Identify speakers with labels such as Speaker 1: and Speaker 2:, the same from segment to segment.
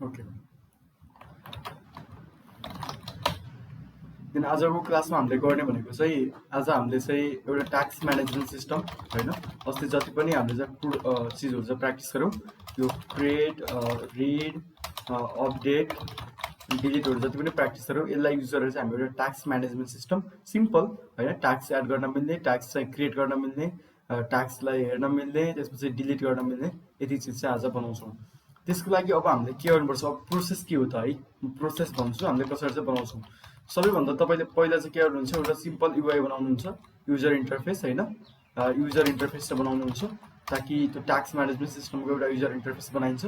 Speaker 1: Okay, दिन आजको क्लासमा हामीले गर्ने भनेको चाहिँ आज हामीले चाहिँ एउटा ट्याक्स म्यानेजमेन्ट सिस्टम होइन, अस्ति जति पनि हामीले चाहिँ चिजहरू चाहिँ प्र्याक्टिस गऱ्यौँ, यो क्रिएट, रिड, अपडेट, डिलिटहरू जति पनि प्र्याक्टिस गऱ्यौँ, यसलाई युज गरेर चाहिँ हामीले एउटा ट्याक्स म्यानेजमेन्ट सिस्टम सिम्पल होइन, ट्याक्स एड गर्न मिल्ने, ट्याक्स चाहिँ क्रिएट गर्न मिल्ने, ट्याक्सलाई हेर्न मिल्ने, त्यसपछि डिलिट गर्न मिल्ने, यति चिज चाहिँ आज बनाउँछौँ। त्यसको लागि अब हामीले के गर्नुपर्छ, अब प्रोसेस के हो त है, प्रोसेस भन्छु हामीले कसरी चाहिँ बनाउँछौँ। सबैभन्दा तपाईँले पहिला चाहिँ के गर्नुहुन्छ, एउटा सिम्पल युआई बनाउनुहुन्छ, युजर इन्टरफेस होइन, युजर इन्टरफेस चाहिँ बनाउनुहुन्छ ताकि त्यो ट्याक्स म्यानेजमेन्ट सिस्टमको एउटा युजर इन्टरफेस बनाइन्छ।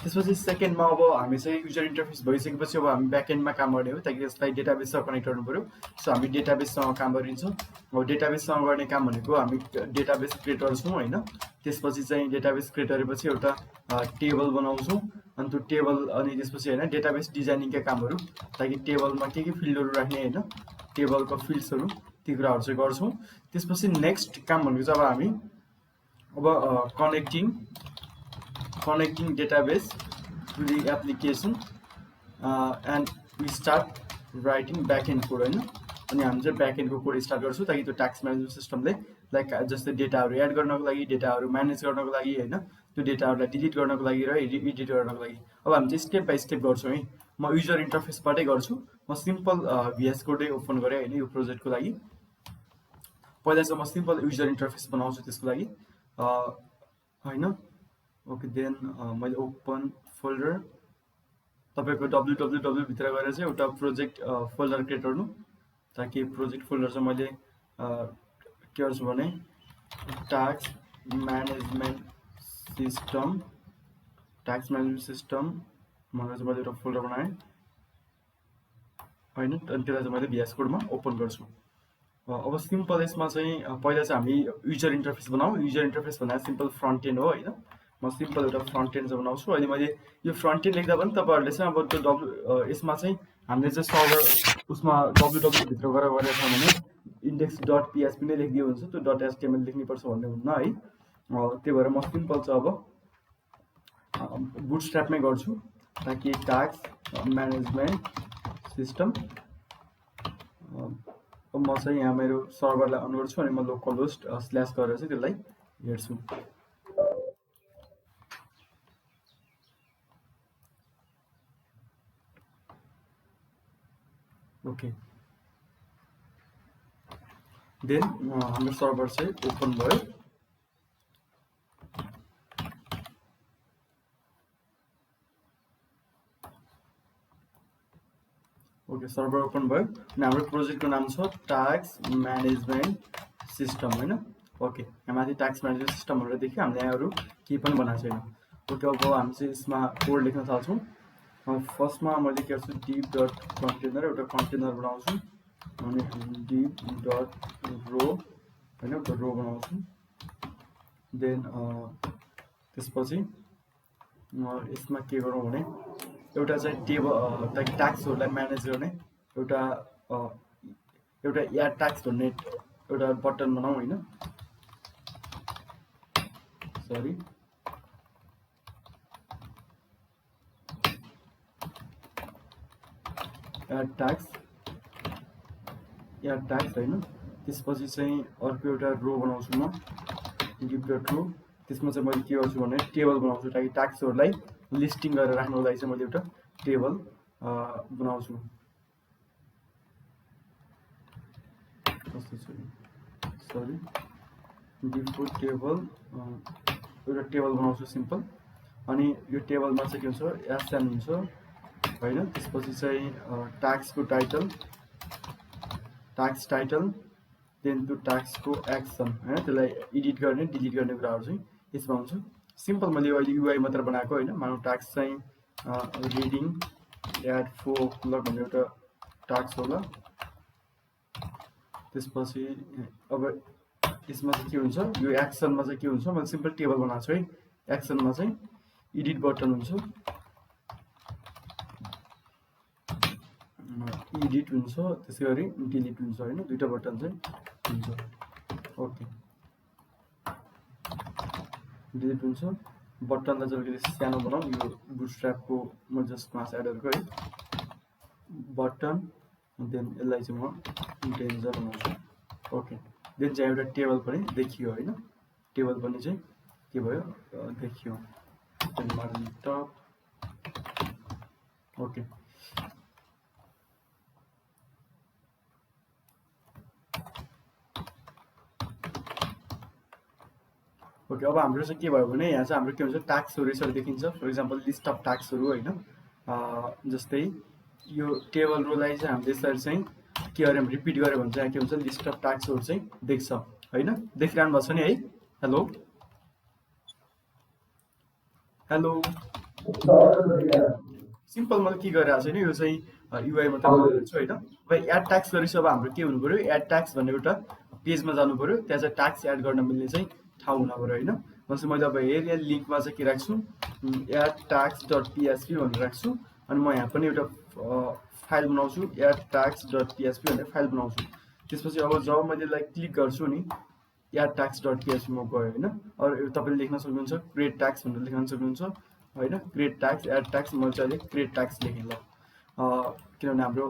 Speaker 1: त्यसपछि सेकेन्डमा अब हामी चाहिँ युजर इन्टरफेस भइसकेपछि अब हामी ब्याकएन्डमा काम गर्ने हो, ताकि यसलाई डेटाबेससँग कनेक्ट गर्नु पऱ्यो। सो हामी डेटाबेससँग काम गरिन्छौँ। अब डेटाबेससँग गर्ने काम भनेको हामी डेटाबेस क्रिएट गर्छौँ होइन, त्यसपछि चाहिँ डेटाबेस क्रिएट गरेपछि एउटा टेबल बनाउँछौँ, अनि त्यो टेबल अनि त्यसपछि होइन डेटाबेस डिजाइनिङका कामहरू, ताकि टेबलमा के फिल्डहरू राख्ने होइन, टेबलको फिल्ड्सहरू ती कुराहरू चाहिँ गर्छौँ। त्यसपछि नेक्स्ट काम भनेको चाहिँ अब हामी अब connecting database to the application and we start writing backend code होइन, अनि हामी चाहिँ ब्याकएन्डको कोड स्टार्ट गर्छौँ ताकि त्यो ट्याक्स म्यानेजमेन्ट सिस्टमले लाइक जस्तै डेटाहरू एड गर्नको लागि, डेटाहरू म्यानेज गर्नको लागि होइन, त्यो डेटाहरूलाई डिलिट गर्नको लागि र एडिट गर्नको लागि अब हामी चाहिँ स्टेप बाई स्टेप गर्छौँ है। म युजर इन्टरफेसबाटै गर्छु, म सिम्पल भिएस कोडै ओपन गरेँ होइन यो प्रोजेक्टको लागि। पहिला चाहिँ म सिम्पल युजर इन्टरफेस बनाउँछु त्यसको लागि होइन। ओके, देन मैले ओपन फोल्डर, तपाईँको www भित्र गएर चाहिँ एउटा प्रोजेक्ट फोल्डर क्रिएट गर्नु, ताकि प्रोजेक्ट फोल्डर चाहिँ मैले के गर्छु भने ट्याक्स म्यानेजमेन्ट सिस्टम भनेर चाहिँ मैले एउटा फोल्डर बनाएँ होइन, अनि त्यसलाई चाहिँ मैले भिएस कोडमा ओपन गर्छु। अब सिम्पल यसमा चाहिँ पहिला चाहिँ हामी युजर इन्टरफेस बनाऊँ। युजर इन्टरफेस भन्दा सिम्पल फ्रन्ट एन्ड हो होइन, म सिम्पल एउटा फ्रन्ट एन्ड चाहिँ बनाउँछु। अहिले मैले यो फ्रन्ट एन्ड लेख्दा पनि तपाईँहरूले चाहिँ अब त्यो यसमा चाहिँ हामीले चाहिँ सर्भर उसमा www भित्र गएर गरेको छ भने index.php नै लेखिदियो हुन्छ, त्यो .html लेख्नुपर्छ भन्ने हुन्न है। त्यही भएर म सिम्पल चाहिँ अब बुटस्ट्र्यापमै गर्छु, ताकि ट्याक्स म्यानेजमेन्ट सिस्टम म चाहिँ यहाँ मेरो सर्भरलाई अन गर्छु अनि म लोकलहोस्ट स्ल्यास गरेर चाहिँ त्यसलाई हेर्छु। ओके, देन हाम्रो सर्भर चाहिँ ओपन भयो। ओके, सर्भर ओपन भयो अनि हाम्रो प्रोजेक्टको नाम छ ट्याक्स म्यानेजमेन्ट सिस्टम होइन। ओके, यहाँ माथि ट्याक्स म्यानेजमेन्ट सिस्टम भनेर देख्यो, हामीले यहाँहरू केही पनि बनाएको छैन। ओके, अब हामी चाहिँ यसमा कोड लेख्न थाल्छौँ। फर्स्टमा मैले के गर्छु, डिप डट कन्टेनर एउटा कन्टेनर बनाउँछु, अनि डिप डट रो होइन एउटा रो बनाउँछु। देन त्यसपछि यसमा के गरौँ भने एउटा चाहिँ टेबल ताकि ट्याक्सहरूलाई म्यानेज गर्ने एउटा एड ट्याक्स भन्ने एउटा बटन बनाऊँ होइन, सरी एड ट्याक्स होइन। त्यसपछि चाहिँ अर्को एउटा रो बनाउँछु म, डिप डट रो। त्यसमा चाहिँ मैले के गर्छु भने टेबल बनाउँछु, ताकि ट्याक्सहरूलाई लिस्टिङ गरेर राख्नको लागि चाहिँ मैले एउटा टेबल बनाउँछु। कस्तो छ, सरी डिफल्ट टेबल एउटा टेबल बनाउँछु सिम्पल। अनि यो टेबलमा चाहिँ के हुन्छ, एसएन हुन्छ होइन। त्यसपछि चाहिँ ट्याक्सको ट्याक्स टाइटल, देन त्यो ट्याक्सको एक्सन होइन, त्यसलाई एडिट गर्ने डिलिट गर्ने कुराहरू चाहिँ यसमा हुन्छ। सिम्पल मैले अहिले युआई मात्र बनाएको होइन, मानव ट्याक्स चाहिँ रिडिङ एड 4 o'clock भन्ने एउटा ट्याक्स होला। त्यसपछि अब यसमा चाहिँ के हुन्छ, यो एक्सनमा चाहिँ के हुन्छ, मैले सिम्पल टेबल बनाएको छु है। एक्सनमा चाहिँ एडिट बटन हुन्छ, एडिट हुन्छ, त्यसै गरी डिलिट हुन्छ होइन, दुईवटा बटन चाहिँ हुन्छ। ओके, डिलिट हुन्छ बटनलाई चाहिँ अलिकति सानो बनाऊ, यो बुटस्ट्र्यापको म जस्ट क्लास एड गरेको है बटन, देन यसलाई चाहिँ म डेन्जर बनाउँछु। ओके, देन चाहिँ एउटा टेबल पनि देखियो होइन, टेबल पनि चाहिँ के भयो देखियो। Then margin top, okay okay. अब हाम्रो चाहिँ के भयो भने यहाँ चाहिँ हाम्रो के हुन्छ ट्याक्सहरू यसरी देखिन्छ। फर इक्जाम्पल लिस्ट अफ ट्याक्सहरू होइन, जस्तै यो टेबल रोलाई चाहिँ हामीले यसरी चाहिँ के गऱ्यो भने रिपिट गऱ्यो भने चाहिँ के हुन्छ लिस्ट अफ ट्याक्सहरू चाहिँ देख्छ होइन। देखिरहनु भएको छ नि है? हेलो हेलो, सिम्पल मैले के गरिरहेको छैन, यो चाहिँ युआई मात्रै गरिरहेको छु होइन। अब एड ट्याक्स गरेपछि अब हाम्रो के हुनु पऱ्यो, एड ट्याक्स भन्ने एउटा पेजमा जानु पऱ्यो, त्यहाँ चाहिँ ट्याक्स एड गर्न मिल्ने चाहिँ ठाउँ हुनु पऱ्यो होइन। भनेपछि मैले अब हेरेँ यहाँ लिङ्कमा चाहिँ के राख्छु, एड ट्याक्स डट पिएचपी भनेर राख्छु। अनि म यहाँ पनि एउटा फाइल बनाउँछु, एड ट्याक्स डट पिएचपी भनेर फाइल बनाउँछु। त्यसपछि अब जब मैले यसलाई क्लिक गर्छु नि एड ट्याक्स डट पिएचपीमा गयो होइन। अरू तपाईँले लेख्न सक्नुहुन्छ क्रिएट ट्याक्स भनेर लेख्न सक्नुहुन्छ होइन, क्रिएट ट्याक्स एड ट्याक्स, मैले चाहिँ अहिले क्रिएट ट्याक्स लेखेँ ल, किनभने हाम्रो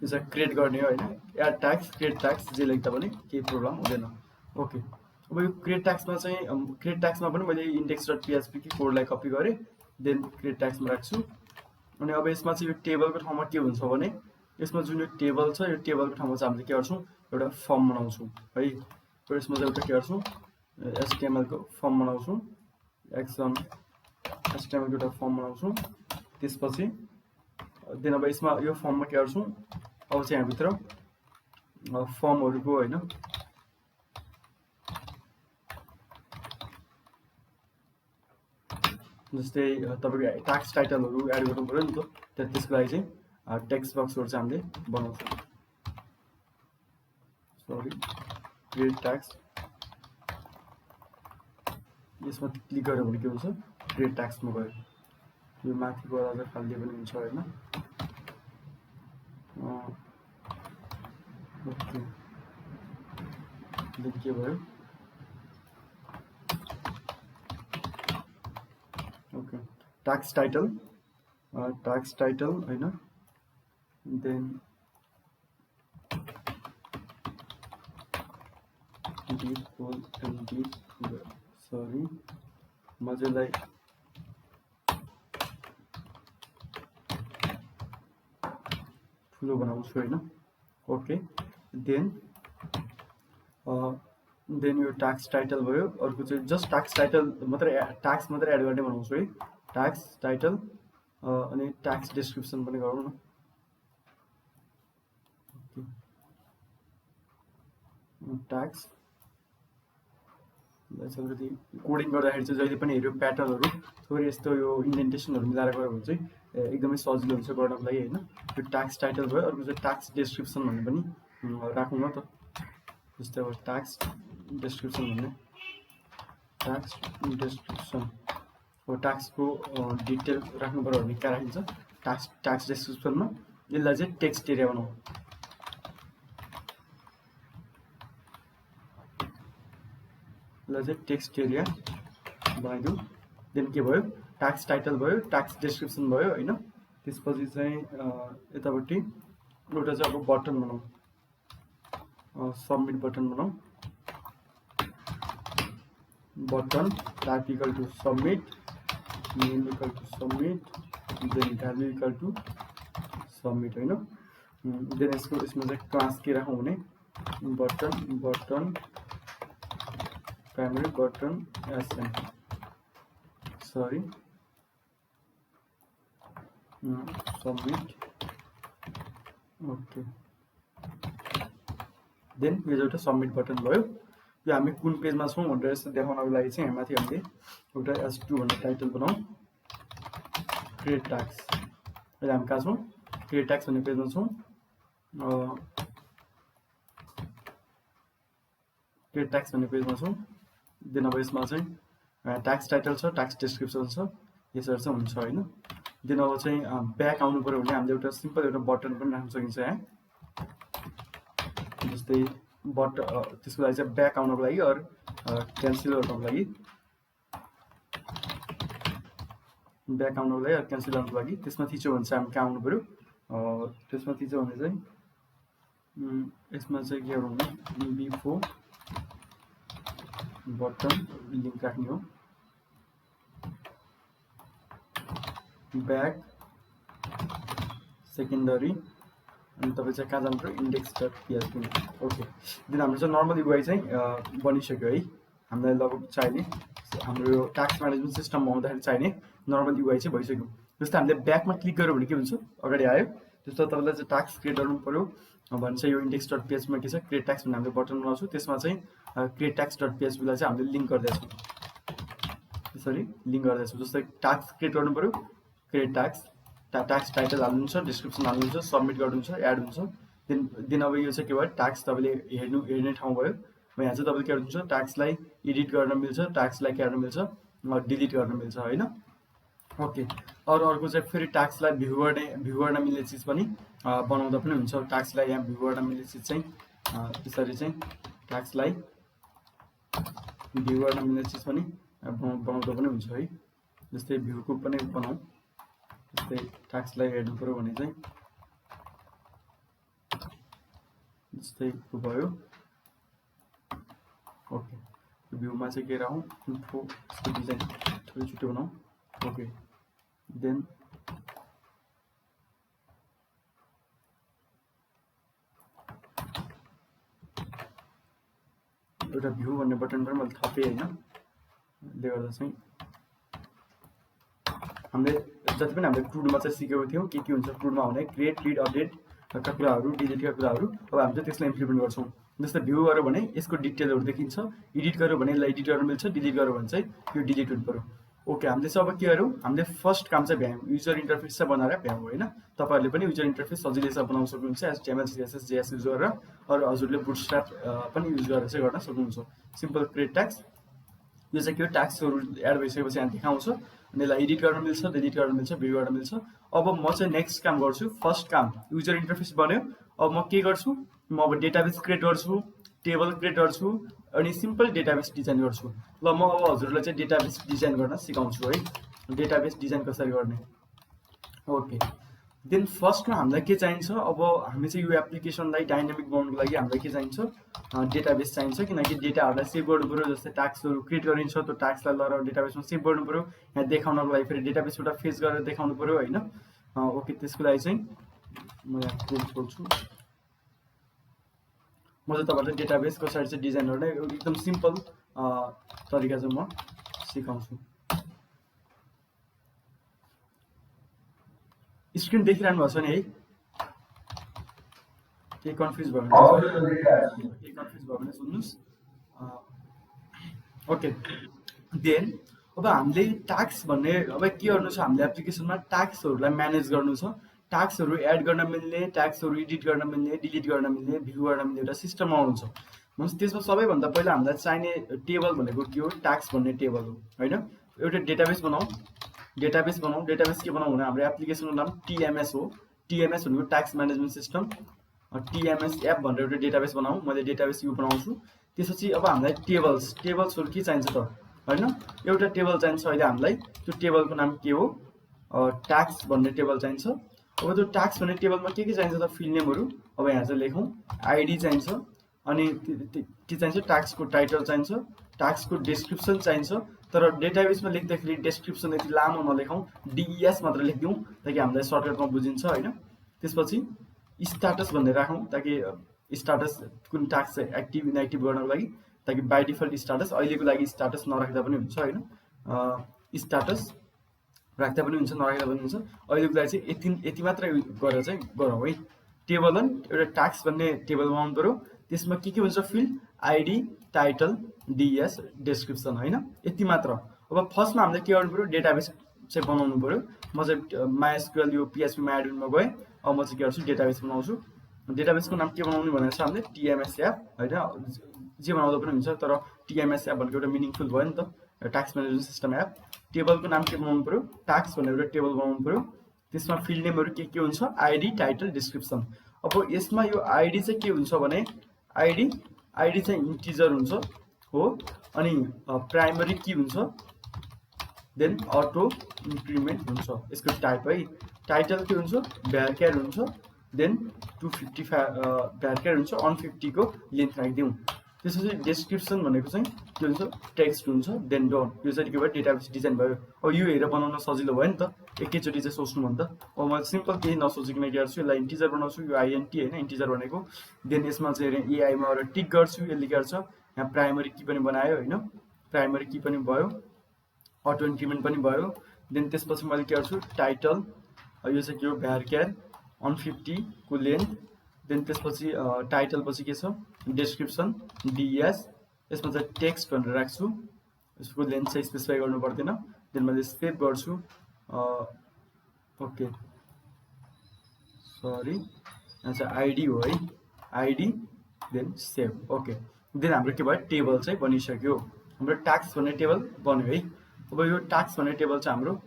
Speaker 1: यो चाहिँ क्रिएट गर्ने हो होइन। एड ट्याक्स क्रिएट ट्याक्स जे लेख्दा पनि केही प्रब्लम हुँदैन। ओके, अब यो क्रिएट ट्याक्समा चाहिँ क्रिएट ट्याक्समा पनि मैले इन्डेक्स डट पिएचपी की कोडलाई कपी गरेँ, देन क्रिएट ट्याक्समा राख्छु। अनि अब यसमा चाहिँ यो टेबलको ठाउँमा के हुन्छ भने यसमा जुन यो टेबल छ यो टेबलको ठाउँमा चाहिँ हामीले के गर्छौँ एउटा फर्म बनाउँछौँ है। र यसमा चाहिँ एउटा के गर्छौँ एचटिएमएलको फर्म बनाउँछौँ, एक्सन एचटिएमएलको एउटा फर्म बनाउँछौँ। त्यसपछि देन अब यसमा यो फर्ममा के गर्छौँ, अब चाहिँ यहाँभित्र फर्महरूको होइन जस्तै तपाईँको ट्याक्स टाइटलहरू एड गर्नु पऱ्यो नि त, त्यसको लागि चाहिँ टेक्स्ट बक्सहरू चाहिँ हामीले बनाउँछौँ। सरी क्रिएट ट्याक्स, यसमा क्लिक गऱ्यो भने के हुन्छ क्रिएट ट्याक्समा गयो, यो माथिको अझ फालिदिए पनि हुन्छ होइन। ओके, के भयो ओके ट्याक्स टाइटल होइन, देन सरी मजालाई ठुलो बनाउँछु होइन। ओके, देन यो ट्याक्स टाइटल भयो। अर्को चाहिँ जस्ट ट्याक्स टाइटल मात्रै, ट्याक्स मात्रै एड गर्ने बनाउँछु है, ट्याक्स टाइटल अनि ट्याक्स डिस्क्रिप्सन पनि गरौँ न। ट्याक्स अलिकति कोडिङ गर्दाखेरि चाहिँ जहिले पनि हेऱ्यो प्याटर्नहरू थोरै यस्तो यो इन्डेन्टेसनहरू मिलाएर गयो भने चाहिँ एकदमै सजिलो हुन्छ गर्नको लागि होइन। यो ट्याक्स टाइटल भयो। अर्को चाहिँ ट्याक्स डिस्क्रिप्सन भन्ने पनि राखौँ न त, जस्तै अब ट्याक्स डिस्क्रिप्सन भन्ने, ट्याक्स डिस्क्रिप्सन अब ट्याक्सको डिटेल राख्नु पऱ्यो भने कहाँ राखिन्छ ट्याक्स डिस्क्रिप्सनमा, यसलाई चाहिँ टेक्स्ट एरिया बनाऊ, यसलाई चाहिँ टेक्स्ट एरिया बनाइदिउँ। देन के भयो ट्याक्स टाइटल भयो, ट्याक्स डिस्क्रिप्सन भयो होइन। त्यसपछि चाहिँ यतापट्टि एउटा चाहिँ अब बटन बनाऊ, सबमिट बटन बनाऊ, button type equal to submit, name equal to submit, then value equal to submit होइन। देन यसमा चाहिँ क्लास के राखौँ भने button primary button SN, sorry submit. Okay, then यो एउटा सबमिट बटन भयो। यो हामी कुन पेजमा छौँ भनेर यस्तो देखाउनको लागि चाहिँ माथि हामीले एउटा S2 भन्ने टाइटल बनाऊ, क्रिएट ट्याक्स। अहिले हामी कहाँ छौँ क्रिएट ट्याक्स भन्ने पेजमा छौँ। क्रिएट ट्याक्स भन्ने पेजमा छौँ। देन अब यसमा चाहिँ ट्याक्स टाइटल छ, ट्याक्स डिस्क्रिप्सन छ, यसरी चाहिँ हुन्छ होइन। देन अब चाहिँ ब्याक आउनु पऱ्यो भने हामीले एउटा सिम्पल एउटा बटन पनि राख्न सकिन्छ यहाँ, जस्तै त्यसको लागि चाहिँ ब्याक आउनको लागि अरू क्यान्सल गर्नको लागि ब्याक आउनको लागि क्यान्सल गर्नुको लागि त्यसमा थिच्यो भने चाहिँ हामी कहाँ आउनु पऱ्यो त्यसमा थिच्यो भने चाहिँ यसमा चाहिँ के गरौँ भने बिफोर बटन लिङ्क राख्ने हो ब्याक सेकेन्डरी अनि तपाईँ चाहिँ कहाँ जानु पऱ्यो index.php ओके देन हाम्रो चाहिँ नर्मल युआई चाहिँ बनिसक्यो है हामीलाई लगभग चाहिने हाम्रो यो टास्क म्यानेजमेन्ट सिस्टममा आउँदाखेरि चाहिने नर्मल युआई चाहिँ भइसक्यो जस्तै हामीले ब्याकमा क्लिक गर्यो भने के हुन्छ अगाडि आयो जस्तो तपाईँलाई चाहिँ टास्क क्रिएट गर्नु पऱ्यो भने चाहिँ यो index.php मा के छ क्रिएट टास्क भन्ने हामीले बटन बनाउँछौँ त्यसमा चाहिँ क्रिएट टास्क.php लाई चाहिँ हामीले लिङ्क गर्दैछौँ त्यसरी लिङ्क गर्दैछौँ जस्तै टास्क क्रिएट गर्नु पऱ्यो क्रिएट टास्क टाइटल हाल्नुहुन्छ डिस्क्रिप्सन हाल्नुहुन्छ सबमिट गर्नुहुन्छ एड हुन्छ देन अब यो चाहिँ के भयो टास्क तपाईँले हेर्ने ठाउँ भयो यहाँ चाहिँ तपाईँले के गर्नुहुन्छ टास्कलाई एडिट गर्न मिल्छ टास्कलाई के गर्न मिल्छ डिलिट गर्न मिल्छ होइन ओके अर्को चाहिँ फेरि टास्कलाई भ्यू गर्न मिल्ने चिज पनि बनाउँदा पनि हुन्छ टास्कलाई यहाँ भ्यू गर्न मिल्ने चिज चाहिँ त्यसरी चाहिँ टास्कलाई भ्यू गर्न मिल्ने चिज पनि बनाउँदा पनि हुन्छ है जस्तै भ्यूको पनि बनाऊँ जस्तै टास्कलाई हेर्नु पऱ्यो भने चाहिँ जस्तै भयो ओके भ्यूमा चाहिँ के राखौँ इन्फो यसको डिजाइन थोरै छुट्टो बनाऊँ ओके देन एउटा भ्यू भन्ने बटन पनि मैले थपेँ होइन त्यसले गर्दा चाहिँ हामीले जति पनि हामीले क्रुडमा चाहिँ सिकेको थियौँ के हुन्छ क्रुडमा हुने क्रिएट रिड अपडेटका कुराहरू डिलिटका कुराहरू अब हामी चाहिँ त्यसलाई इम्प्लिमेन्ट गर्छौँ जस्तै भ्यू गर्यो भने यसको डिटेलहरू देखिन्छ एडिट गर्यो भने यसलाई एडिट गर्न मिल्छ डिलिट गर्यो भने चाहिँ यो डिलिट हुनु पऱ्यो ओके हामीले चाहिँ अब के गर्यौँ हामीले फर्स्ट काम चाहिँ भ्यायौँ युजर इन्टरफेस चाहिँ बनाएर भ्यायौँ होइन तपाईँहरूले पनि युजर इन्टरफेस सजिलै चाहिँ बनाउन सक्नुहुन्छ HTML CSS JS युज गरेर अरू हजुरले बुटस्ट्र्याप पनि युज गरेर चाहिँ गर्न सक्नुहुन्छ सिम्पल क्रिएट टास्क यो चाहिँ के हो टास्कहरू एड भइसकेपछि यहाँ देखाउँछ अनि यसलाई एडिट गर्न मिल्छ डिलिट गर्न मिल्छ भ्यू गर्न मिल्छ अब म चाहिँ नेक्स्ट काम गर्छु फर्स्ट काम युजर इन्टरफेस बन्यो अब म के गर्छु म अब डेटाबेस क्रिएट गर्छु टेबल क्रिएट गर्छु अनि सिम्पल डेटाबेस डिजाइन गर्छु ल म अब हजुरलाई चाहिँ डेटाबेस डिजाइन गर्न सिकाउँछु है डेटाबेस डिजाइन कसरी गर्ने ओके देन फर्स्टमा हामीलाई के चाहिन्छ अब हामी चाहिँ यो एप्लिकेसनलाई डाइनामिक बनाउनुको लागि हामीलाई के चाहिन्छ डेटाबेस चाहिन्छ किनकि डेटाहरूलाई सेभ गर्नु पऱ्यो जस्तै टास्कहरू क्रिएट गरिन्छ त्यो टास्कलाई लगेर डेटाबेसमा सेभ गर्नु पऱ्यो यहाँ देखाउनको लागि फेरि डेटाबेसबाट फेच गरेर देखाउनु पऱ्यो होइन ओके त्यसको लागि चाहिँ म यहाँ क्लोज गर्छु म चाहिँ तपाईँलाई डेटाबेस कसरी चाहिँ डिजाइन गर्ने एकदम सिम्पल तरिका चाहिँ म सिकाउँछु स्क्रिन देखिरहनु भएको छ नि है केही कन्फ्युज भयो भने सुन्नुहोस् ओके देन अब हामीले टास्क भन्ने अब के गर्नु छ हामीले एप्लिकेसनमा टास्कहरूलाई म्यानेज गर्नु छ टास्कहरू एड गर्न मिल्ने टास्कहरू एडिट गर्न मिल्ने डिलिट गर्न मिल्ने भ्यू गर्न मिल्ने एउटा सिस्टम आउँछ त्यसमा सबैभन्दा पहिला हामीलाई चाहिने टेबल भनेको के हो टास्क भन्ने टेबल हो होइन एउटा डेटाबेस बनाऊ डेटाबेस के बनाऊ भने हाम्रो एप्लिकेसनको नाम TMS हो TMS भनेको task management system TMS app भनेर एउटा डेटाबेस बनाऊ मैले डेटाबेस यो बनाउँछु त्यसपछि अब हामीलाई टेबल्सहरू के चाहिन्छ त होइन एउटा टेबल चाहिन्छ अहिले हामीलाई त्यो टेबलको नाम के हो टास्क भन्ने टेबल चाहिन्छ अब त्यो टास्क भन्ने टेबलमा के चाहिन्छ त फिल्ड नेमहरू अब यहाँ चाहिँ लेखौँ आइडी चाहिन्छ अनि के चाहिन्छ टास्कको टाइटल चाहिन्छ टास्कको डिस्क्रिप्सन चाहिन्छ तर डेटाबेसमा लेख्दाखेरि डिस्क्रिप्सन यति लामो नलेखौँ DES मात्र लेखिदिउँ ताकि हामीलाई सर्टकटमा बुझिन्छ होइन त्यसपछि स्ट्याटस भन्ने राखौँ ताकि स्ट्याटस कुन टास्क चाहिँ एक्टिभ इनएक्टिभ गर्नको लागि ताकि बाई डिफल्ट स्ट्याटस अहिलेको लागि स्ट्याटस नराख्दा पनि हुन्छ होइन स्ट्याटस राख्दा पनि हुन्छ नराख्दा पनि हुन्छ अहिलेको लागि चाहिँ यति मात्र गरेर चाहिँ गरौँ है टेबल एउटा टास्क भन्ने टेबल बनाउनु पऱ्यो त्यसमा के हुन्छ field ID title DES description होइन यति मात्र अब फर्स्टमा हामीले के गर्नु पऱ्यो डेटाबेस चाहिँ बनाउनु पऱ्यो म चाहिँ MySQL यो PHP MyAdmin गएँ अब म चाहिँ के गर्छु डेटाबेस बनाउँछु डेटाबेसको नाम के बनाउनु भनेको छ हामीले TMS एप होइन जे बनाउँदा पनि हुन्छ तर TMS एप भनेको एउटा मिनिङफुल भयो नि त टास्क म्यानेजमेन्ट सिस्टम एप टेबलको नाम के बनाउनु पऱ्यो टास्क भनेर एउटा टेबल बनाउनु पऱ्यो त्यसमा फिल्ड नेमहरू के हुन्छ आइडी टाइटल डिस्क्रिप्सन अब यसमा यो आइडी चाहिँ के हुन्छ भने आइडी चाहिँ इन्टिजर हुन्छ हो अनि प्राइमरी की हुन्छ देन अटो इन्क्रिमेन्ट हुन्छ। यसको टाइप है, टाइटल के हुन्छ, भ्यारक्यार हुन्छ, देन 255 भ्यारक्यार हुन्छ, 150 को लेन्थ राखिदिउँ। त्यसपछि डेस्क्रिप्सन भनेको चाहिँ के हुन्छ, टेक्स्ट हुन्छ, देन डन। यो चाहिँ के भयो, डेटाबेस डिजाइन भयो। अब यो हेरेर बनाउन सजिलो भयो नि त, एकैचोटि चाहिँ सोच्नुभन्दा। अब मैले सिम्पल केही नसोचिकन के गर्छु, यसलाई इन्टिजर बनाउँछु, यो आइएनटी होइन इन्टिजर भनेको। देन यसमा चाहिँ एआईमा एउटा टिक गर्छु, यसले के गर्छ, यहाँ प्राइमरी की पनि बनायो होइन, प्राइमरी की पनि भयो, अटो इन्क्रिमेन्ट पनि भयो। देन त्यसपछि मैले के गर्छु, टाइटल, यो चाहिँ के हो, भ्यारक्यार 150 को लेन्थ। देन त्यसपछि टाइटल पछि के छ, डेस्क्रिप्सन डिएस, यसमा चाहिँ टेक्स्ट भनेर राख्छु, यसको लेन्थ चाहिँ स्पेसिफाई गर्नु पर्दैन। देन मैले सेभ गर्छु, ओके सरी यहाँ चाहिँ आइडी हो है, ID, then save, okay. Then हाम्रो के भयो, टेबल चाहिँ बनिसक्यो, हाम्रो टास्क भन्ने टेबल बन्यो है। अब यो टास्क भन्ने टेबल चाहिँ हाम्रो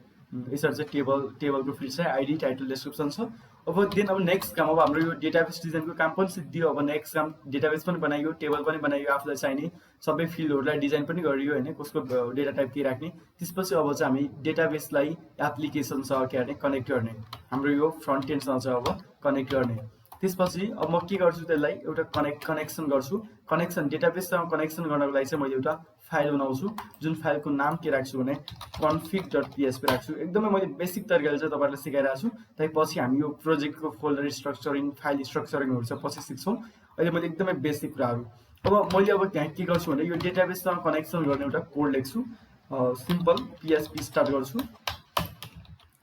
Speaker 1: यसरी चाहिँ टेबलको फिल्ड चाहिँ आइडी, टाइटल, डेस्क्रिप्सन छ। अब देन अब नेक्स्ट काम, अब हाम्रो यो डेटाबेस डिजाइनको काम पनि सिद्धियो। अब नेक्स्ट काम, डेटाबेस पनि बनाइयो, टेबल पनि बनाइयो, आफूलाई चाहिने सबै फिल्डहरूलाई डिजाइन पनि गरियो होइन, कसको डेटा टाइप के राख्ने। त्यसपछि अब चाहिँ हामी डेटाबेसलाई एप्लिकेसनसँग के गर्ने, कनेक्ट गर्ने, हाम्रो यो फ्रन्ट एन्डसँग चाहिँ अब कनेक्ट गर्ने। त्यसपछि अब म के गर्छु, त्यसलाई एउटा कनेक्सन गर्छु। कनेक्सन, डेटाबेससँग कनेक्सन गर्नको लागि चाहिँ मैले एउटा फाइल बनाउँछु, जुन फाइलको नाम के राख्छु भने config.php राख्छु। एकदमै मैले बेसिक तरिकाले चाहिँ तपाईँहरूलाई सिकाइरहेको छु, ताकि पछि हामी यो प्रोजेक्टको फोल्डर स्ट्रक्चरिङ, फाइल स्ट्रक्चरिङहरू चाहिँ पछि सिक्छौँ। अहिले मैले एकदमै बेसिक कुराहरू। अब मैले अब त्यहाँ के गर्छु भने यो डेटाबेससँग कनेक्सन गर्ने एउटा कोड लेख्छु, सिम्पल PHP स्टार्ट गर्छु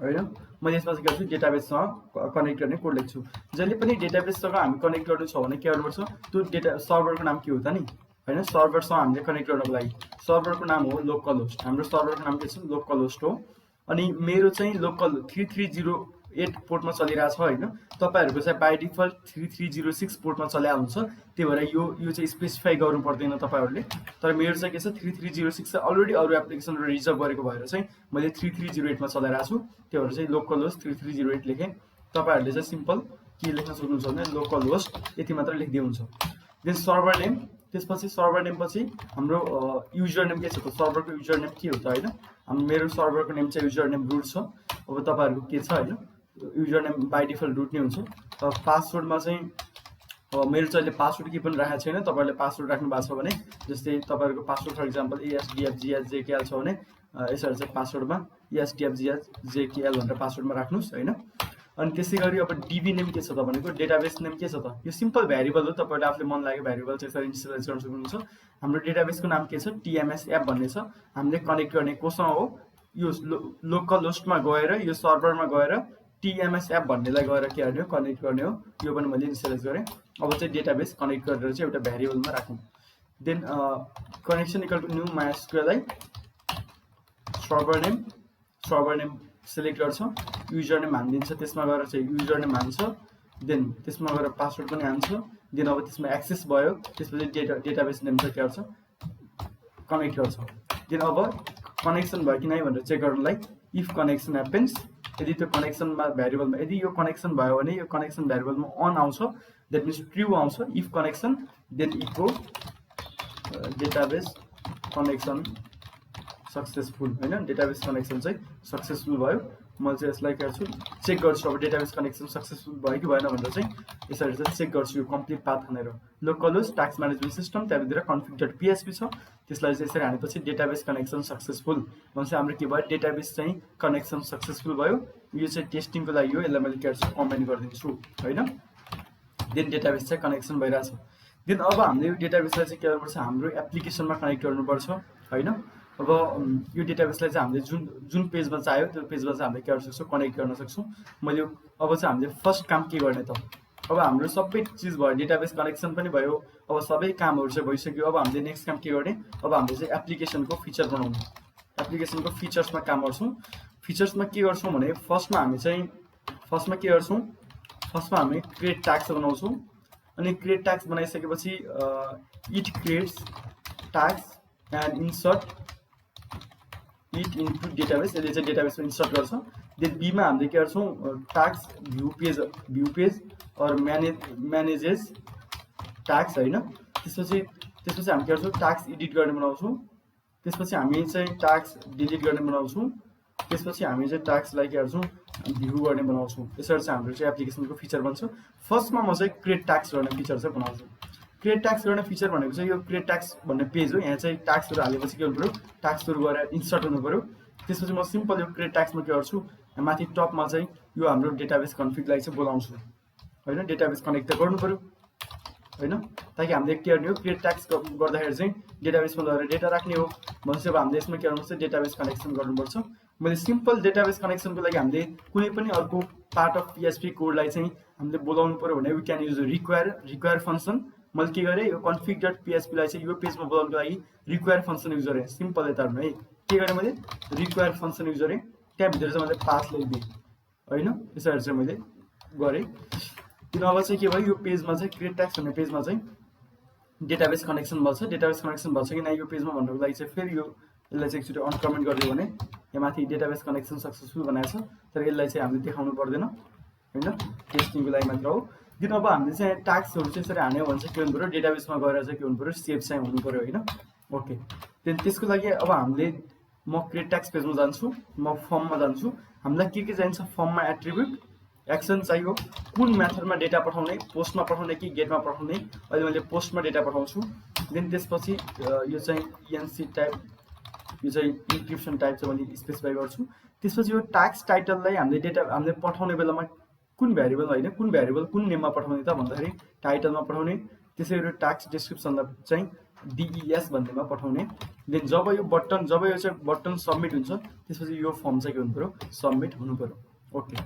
Speaker 1: होइन। मैले यसमा के गर्छु, डेटाबेससँग कनेक्ट गर्ने कोड लेख्छु। जहिले पनि डेटाबेससँग हामी कनेक्ट गर्नु छ भने के गर्नुपर्छ, त्यो डेटा सर्भरको नाम के हो त नि होइन, सर्भरसँग हामीले कनेक्ट गर्नको लागि सर्भरको नाम हो लोकल होस्ट। हाम्रो सर्भरको नाम के छ, लोकल होस्ट हो। अनि मेरो चाहिँ लोकल 3308 पोर्टमा चलिरहेछ होइन, तपाईँहरूको चाहिँ बाई डिफल्ट 3306 पोर्टमा चलिरहेको हुन्छ। त्यही भएर यो चाहिँ स्पेसिफाई गर्नु पर्दैन तपाईँहरूले। तर मेरो चाहिँ के छ, 3306 चाहिँ अलरेडी अरू एप्लिकेसनहरू रिजर्भ गरेको भएर चाहिँ मैले 3308 मा चलाइरहेको छु। त्यही भएर चाहिँ लोकल होस्ट 3308 लेखेँ। तपाईँहरूले चाहिँ सिम्पल के लेख्न सक्नुहुन्छ भने लोकल होस्ट यति मात्र लेखिदिए हुन्छ। देन सर्भर नेम, त्यसपछि सर्भर नेम पछि हाम्रो युजर नेम के छ त, सर्भरको युजर नेम के हो त होइन। मेरो सर्भरको नेम चाहिँ युजर नेम रुट छ। अब तपाईँहरूको के छ होइन, user name by default root नै हुन्छ। पासवर्डमा चाहिँ मेरो चाहिँ अहिले पासवर्ड के पनि राखेको छैन, तपाईँहरूले पासवर्ड राख्नु भएको छ भने, जस्तै तपाईँहरूको पासवर्ड फर इक्जाम्पल ASDFGHJKL छ भने यसरी चाहिँ पासवर्डमा ASDFGHJKL भनेर पासवर्डमा राख्नुहोस् होइन। अनि त्यसै गरी अब डिबी नेम के छ त भनेको, डेटाबेस नेम के छ त, यो सिम्पल भ्यारिएबल हो, तपाईँहरूले आफूले मन लागेको भ्यारिएबल चाहिँ यसरी इनिसियलाइज गर्न सक्नुहुन्छ। हाम्रो डेटाबेसको नाम के छ, TMS एप भन्ने छ। हामीले कनेक्ट गर्ने कोसँग हो, यो लोकल होस्टमा गएर, यो सर्भरमा गएर TMS एप भन्नेलाई गएर के गर्ने हो, कनेक्ट गर्ने हो। यो पनि मैले इनिसियलाइज गरेँ। अब चाहिँ डेटाबेस कनेक्ट गरेर चाहिँ एउटा भ्यारिएबलमा राखौँ। Then connection equal to new MySQL, server name select गर्छ, युजर नेम हानिदिन्छ, त्यसमा गएर चाहिँ युजर नेम हान्छ, देन त्यसमा गएर पासवर्ड पनि हान्छ। देन अब त्यसमा एक्सेस भयो, त्यसपछि डेटाबेस नेम चाहिँ के गर्छ, कनेक्ट गर्छ। देन अब कनेक्सन भयो कि नै भनेर चेक गर्नलाई इफ कनेक्सन ह्यापेन्स, यदि त्यो कनेक्सनमा भ्यारिएबलमा यदि यो कनेक्सन भयो भने यो कनेक्सन भ्यारिएबलमा अन आउँछ, द्याट मिन्स ट्रु आउँछ। If connection then echo database connection successful होइन, डेटाबेस कनेक्सन चाहिँ सक्सेसफुल भयो। म चाहिँ यसलाई के गर्छु, चेक गर्छु अब डेटाबेस कनेक्सन सक्सेसफुल भयो कि भएन भनेर चाहिँ यसरी चाहिँ चेक गर्छु। यो कम्प्लिट पाथ भनेर local host task management system, त्यहाँभित्र config.php छ, त्यसलाई चाहिँ यसरी हानेपछि डेटाबेस कनेक्सन सक्सेसफुल भन्छ। हाम्रो के भयो, डेटाबेस चाहिँ कनेक्सन सक्सेसफुल भयो। यो चाहिँ टेस्टिङको लागि हो, यसलाई मैले के गर्छु, कमेन्ट गरिदिन्छु होइन। देन डेटाबेस चाहिँ कनेक्सन भइरहेछ। देन अब हामीले यो डेटाबेसलाई चाहिँ के गर्नुपर्छ, हाम्रो एप्लिकेसनमा कनेक्ट गर्नुपर्छ होइन। अब यो डेटाबेसलाई चाहिँ हामीले जुन पेजमा चाहियो त्यो पेजमा चाहिँ हामीले के गर्न सक्छौँ, कनेक्ट गर्न सक्छौँ। मैले अब चाहिँ हामीले फर्स्ट काम के गर्ने त, अब हाम्रो सबै चिज भयो, डेटाबेस कनेक्सन पनि भयो, अब सबै कामहरू चाहिँ भइसक्यो। अब हामीले नेक्स्ट काम के गर्ने, अब हामीले चाहिँ एप्लिकेसनको फिचर बनाउनु, एप्लिकेसनको फिचर्समा काम गर्छौँ। फिचर्समा के गर्छौँ भने फर्स्टमा हामी क्रिएट ट्याग्स बनाउँछौँ। अनि क्रिएट ट्याग्स बनाइसकेपछि it creates tags and insert it into database, यसले चाहिँ डेटाबेसमा इन्सर्ट गर्छ। देन बीमा हामीले के गर्छौँ, ट्याग्स भ्यू पेज और म्यानेजेस ट्याग्स होइन। त्यसपछि हामी के गर्छौँ, ट्याग्स एडिट गर्ने बनाउँछौँ। त्यसपछि हामी चाहिँ टास्क डिलिट गर्ने बनाउँछौँ। त्यसपछि हामी चाहिँ टास्कलाई के गर्छौँ भ्यू गर्ने बनाउँछौँ। यसरी चाहिँ हाम्रो चाहिँ एप्लिकेसनको फिचर बन्छ। फर्स्टमा म चाहिँ क्रिएट टास्क गर्ने फिचर चाहिँ बनाउँछु। क्रिएट टास्क गर्ने फिचर भनेको चाहिँ यो क्रिएट टास्क भन्ने पेज हो। यहाँ चाहिँ टास्कहरू हालेपछि के हुनु पऱ्यो टास्कहरू गरेर इन्सर्ट हुनु पऱ्यो। त्यसपछि म सिम्पल यो क्रिएट टास्कमा के गर्छु माथि टपमा चाहिँ यो हाम्रो डेटाबेस कन्फिगलाई चाहिँ बोलाउँछु होइन। डेटाबेस कनेक्ट त गर्नु पऱ्यो होइन, ताकि हामीले के गर्ने हो क्रिएट टास्क गर्दाखेरि चाहिँ डेटाबेसमा लगेर डेटा राख्ने हो भनेपछि अब हामीले यसमा के गर्नुपर्छ डेटाबेस कनेक्सन गर्नुपर्छ। मैले सिम्पल डेटाबेस कनेक्सनको लागि हामीले कुनै पनि अर्को पार्ट अफ PHP कोडलाई चाहिँ हामीले बोलाउनु पऱ्यो भने we can use require function. मैले के गरेँ यो config.php लाई चाहिँ यो पेजमा बोलाउनको लागि रिक्वायर फङ्सन युज गरेँ। सिम्पल यता हेर्नु है के गरेँ मैले रिक्वायर फङ्सन युज गरेँ। त्यहाँभित्र चाहिँ मैले पाथ लेखिदिएँ होइन। यसरी चाहिँ मैले गरेँ। किन अब चाहिँ के भयो यो पेजमा चाहिँ क्रिएट टास्क भन्ने पेजमा चाहिँ डेटाबेस कनेक्सन बल्छ। डेटाबेस कनेक्सन भन्छ कि न यो पेजमा भन्नुको लागि चाहिँ फेरि यो यसलाई चाहिँ एकचोटि अनकमेन्ट गरिदियो भने यहाँ माथि डेटाबेस कनेक्सन सक्सेसफुल बनाएको छ, तर यसलाई चाहिँ हामीले देखाउनु पर्दैन होइन, टेस्टिङको लागि मात्र हो। किन अब हामीले चाहिँ टास्कहरू चाहिँ यसरी हान्यो भने चाहिँ के हुनु पऱ्यो डेटाबेसमा गएर चाहिँ के हुनु पऱ्यो सेभ चाहिँ हुनु पऱ्यो होइन। ओके देन त्यसको लागि अब हामीले म क्रिएट टास्क पेजमा जान्छु, म फर्ममा जान्छु। हामीलाई के चाहिन्छ फर्ममा एट्रिब्युट एक्सन चाहियो, कुन मेथडमा डेटा पठाउने पोस्टमा पठाउने कि गेटमा पठाउने। अहिले मैले पोस्टमा डेटा पठाउँछु। देन त्यसपछि यो चाहिँ ENC टाइप यो चाहिँ इन्क्रिप्सन टाइप चाहिँ मैले स्पेसिफाई गर्छु। त्यसपछि यो टास्क टाइटललाई हामीले पठाउने बेलामा कुन भ्यारिएबल होइन कुन भ्यारिएबल कुन नेममा पठाउने त भन्दाखेरि टाइटलमा पठाउने। त्यसै गरी टास्क डिस्क्रिप्सनलाई चाहिँ DES भन्नेमा पठाउने। देन जब यो चाहिँ बटन सबमिट हुन्छ त्यसपछि यो फर्म चाहिँ के हुनु पऱ्यो सबमिट हुनु पऱ्यो। ओके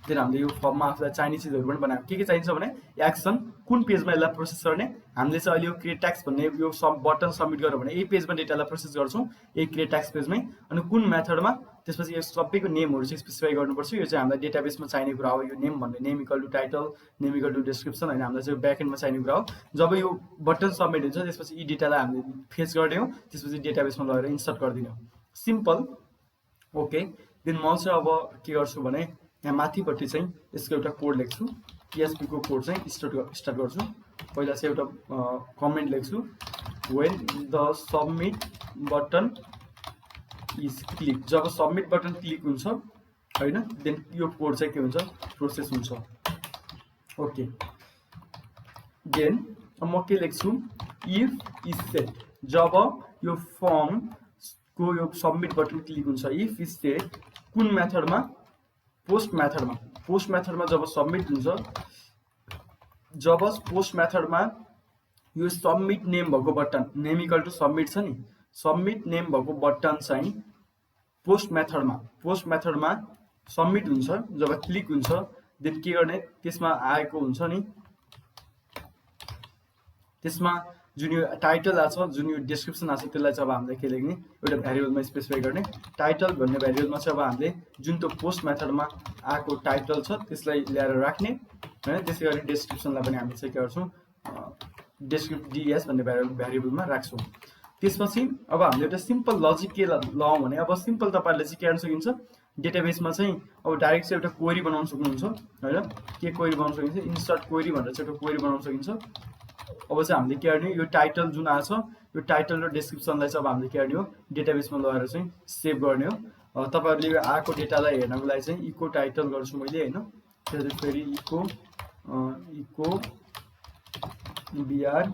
Speaker 1: देन हामीले यो फर्ममा आफूलाई चाहिने चिजहरू पनि बनायौँ। के चाहिन्छ भने एक्सन कुन पेजमा यसलाई प्रोसेस गर्ने। हामीले चाहिँ अहिले यो क्रिएट टास्क भन्ने यो बटन सबमिट गर्यो भने यही पेजमा डेटालाई प्रोसेस गर्छौँ यही क्रिएट टास्क पेजमै। अनि कुन मेथडमा त्यसपछि यो सबैको नेमहरू चाहिँ स्पेसिफाई गर्नुपर्छ। यो चाहिँ हामीलाई डेटाबेसमा चाहिने कुरा हो। यो नेम भन्ने name equal to title name equal to description होइन, हामीलाई चाहिँ ब्याकएन्डमा चाहिने कुरा हो। जब यो बटन सबमिट हुन्छ त्यसपछि यी डेटालाई हामीले फेच गर्ने हो, त्यसपछि डेटाबेसमा लगेर इन्सर्ट गरिदिने हो। सिम्पल ओके देन म चाहिँ अब के गर्छु भने यहाँ माथिपट्टि चाहिँ यसको एउटा कोड लेख्छु। PHP को कोड चाहिँ स्टार्ट गर्छु। पहिला चाहिँ एउटा कमेन्ट लेख्छु when the submit button is click। जब सबमिट बटन क्लिक हुन्छ होइन देन यो कोड चाहिँ के हुन्छ प्रोसेस हुन्छ। ओके देन म के लेख्छु इफ इज सेट जब यो फर्म को यो सबमिट बटन क्लिक हुन्छ इफ इज सेट कुन मेथडमा पोस्ट मेथडमा जब सबमिट हुन्छ जब पोस्ट मेथडमा यो सबमिट नेम भएको button name equal to submit छ नि सबमिट नेम भएको बटन चाहिँ पोस्ट मेथडमा सबमिट हुन्छ जब क्लिक हुन्छ देन के गर्ने त्यसमा आएको हुन्छ नि त्यसमा जुन यो टाइटल आछ जुन यो डिस्क्रिप्सन आछ त्यसलाई चाहिँ अब हामीले के लेख्ने एउटा भ्यारिएबलमा स्पेसिफाई गर्ने। टाइटल भन्ने भ्यारिएबलमा चाहिँ अब हामीले जुन त्यो पोस्ट मेथडमा आएको टाइटल छ त्यसलाई ल्याएर राख्ने हैन। त्यसै गरी डिस्क्रिप्सनलाई पनि हामी चाहिँ के गर्छौँ DES भन्ने भ्यारिएबलमा राख्छौँ। त्यसपछि अब हामीले एउटा सिम्पल लजिक के लगाउँ भने अब सिम्पल तपाईँहरूले चाहिँ के गर्न सकिन्छ डेटाबेसमा चाहिँ अब डाइरेक्ट चाहिँ एउटा क्वेरी बनाउन सक्नुहुन्छ हैन। के क्वेरी बनाउन सकिन्छ इन्सर्ट क्वेरी भनेर चाहिँ एउटा क्वेरी बनाउन सकिन्छ। अब चाहिँ हामीले के गर्ने यो टाइटल जुन आछ यो टाइटल र डिस्क्रिप्सनलाई चाहिँ अब हामीले के गर्ने हो डेटाबेसमा लगाएर चाहिँ सेभ गर्ने हो। तपाईँहरूले यो आएको डेटालाई हेर्नको लागि चाहिँ इको टाइटल गर्छु मैले हैन। त्यसपछि फेरि इको BR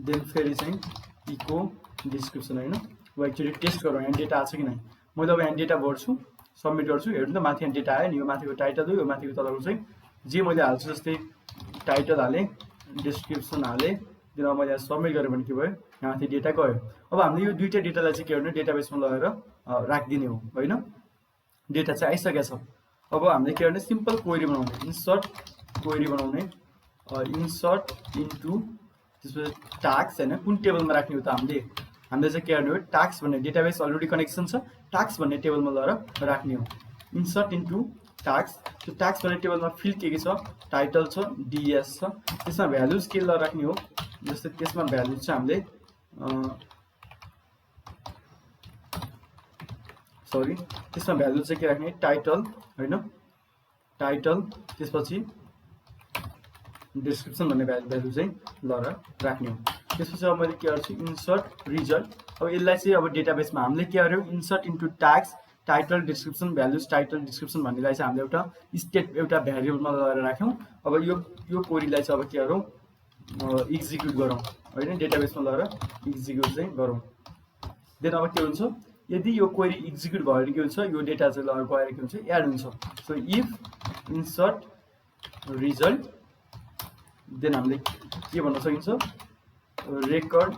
Speaker 1: देन फेरि चाहिँ इको डिस्क्रिप्सन हैन। अब एक्चुअली टेस्ट गरौँ यहाँ डेटा आछ कि नै। मैले अब यहाँ डेटा भर्छु सबमिट गर्छु हेर्नु त माथि यहाँ डेटा आयो नि यो माथिको टाइटल हो यो माथिको तलको चाहिँ जे मैले हाल्छु जस्तै टाइटल हालेँ डिस्क्रिप्सन हालेँ दिन अब मैले सबमिट गरेँ भने के भयो यहाँ माथि डेटा गयो। अब हामीले यो दुईवटा डेटालाई चाहिँ के गर्ने डेटाबेसमा लगेर राखिदिने हो होइन। डेटा चाहिँ आइसकेको छ। अब हामीले के गर्ने सिम्पल क्वेरी बनाउने इन्सर्ट क्वेरी बनाउने इन्सर्ट इन्टु त्यसपछि टास्क हैन कुन टेबलमा राख्ने हो त हामीले चाहिँ के गर्ने हो टास्क भन्ने डेटाबेस अलरेडी कनेक्सन छ टास्क भन्ने टेबलमा लगेर राख्ने हो। इन्सर्ट इन्टु टास्क त्यो टास्क भन्ने टेबलमा फिल्ड के छ टाइटल छ DES छ त्यसमा भ्यालुज के लगेर राख्ने हो जस्तै त्यसमा भ्यालुज चाहिँ हामीले त्यसमा भ्यालु चाहिँ के राख्ने टाइटल हैन टाइटल त्यसपछि डिस्क्रिप्सन भन्ने भ्यालु चाहिँ लगेर राख्ने हो। त्यसपछि अब मैले के गर्छु इन्सर्ट रिजल्ट। अब यसलाई चाहिँ अब डेटाबेसमा हामीले के गर्यौँ insert into tags title description values title description भन्नेलाई चाहिँ हामीले एउटा भेरिएबलमा लगाएर राख्यौँ। अब यो कोरीलाई चाहिँ अब के गरौँ एक्जिक्युट गरौँ होइन, डेटाबेसमा लगेर एक्जिक्युट चाहिँ गरौँ। देन अब के हुन्छ यदि यो क्वेरी एक्जिक्युट भयो भने के हुन्छ यो डेटा चाहिँ लगेर गएर के हुन्छ एड हुन्छ। So if insert result then हामीले के भन्न सकिन्छ record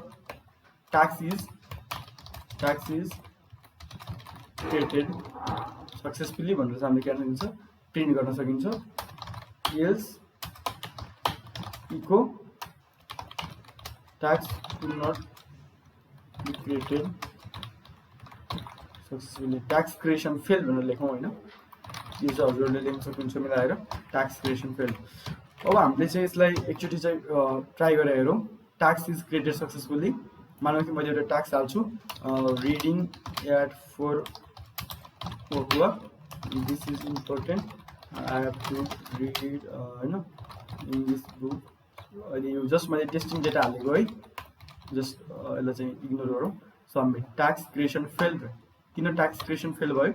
Speaker 1: tax is created successfully भनेर चाहिँ हामीले के गर्न सकिन्छ प्रिन्ट गर्न सकिन्छ। Else eco tax will not be created successfully tax creation fail भनेर लेखौँ होइन। यो चाहिँ हजुरहरूले लेख्न सक्नुहुन्छ मिलाएर ट्याक्स क्रिएसन फेल। अब हामीले चाहिँ यसलाई एकचोटि चाहिँ ट्राई गरेर हेरौँ ट्याक्स इज क्रिएटेड सक्सेसफुली। मानौँ कि मैले एउटा ट्याक्स हाल्छु reading at 4 o'clock this is important I have to read होइन इन दिस बुक। अहिले यो जस्ट मैले टेस्टिङ डेटा हालेको है, जस्ट यसलाई चाहिँ इग्नोर गरौँ। सबमिट ट्याक्स क्रिएसन फेल भयो। किन ट्याक्स क्रिएसन फेल भयो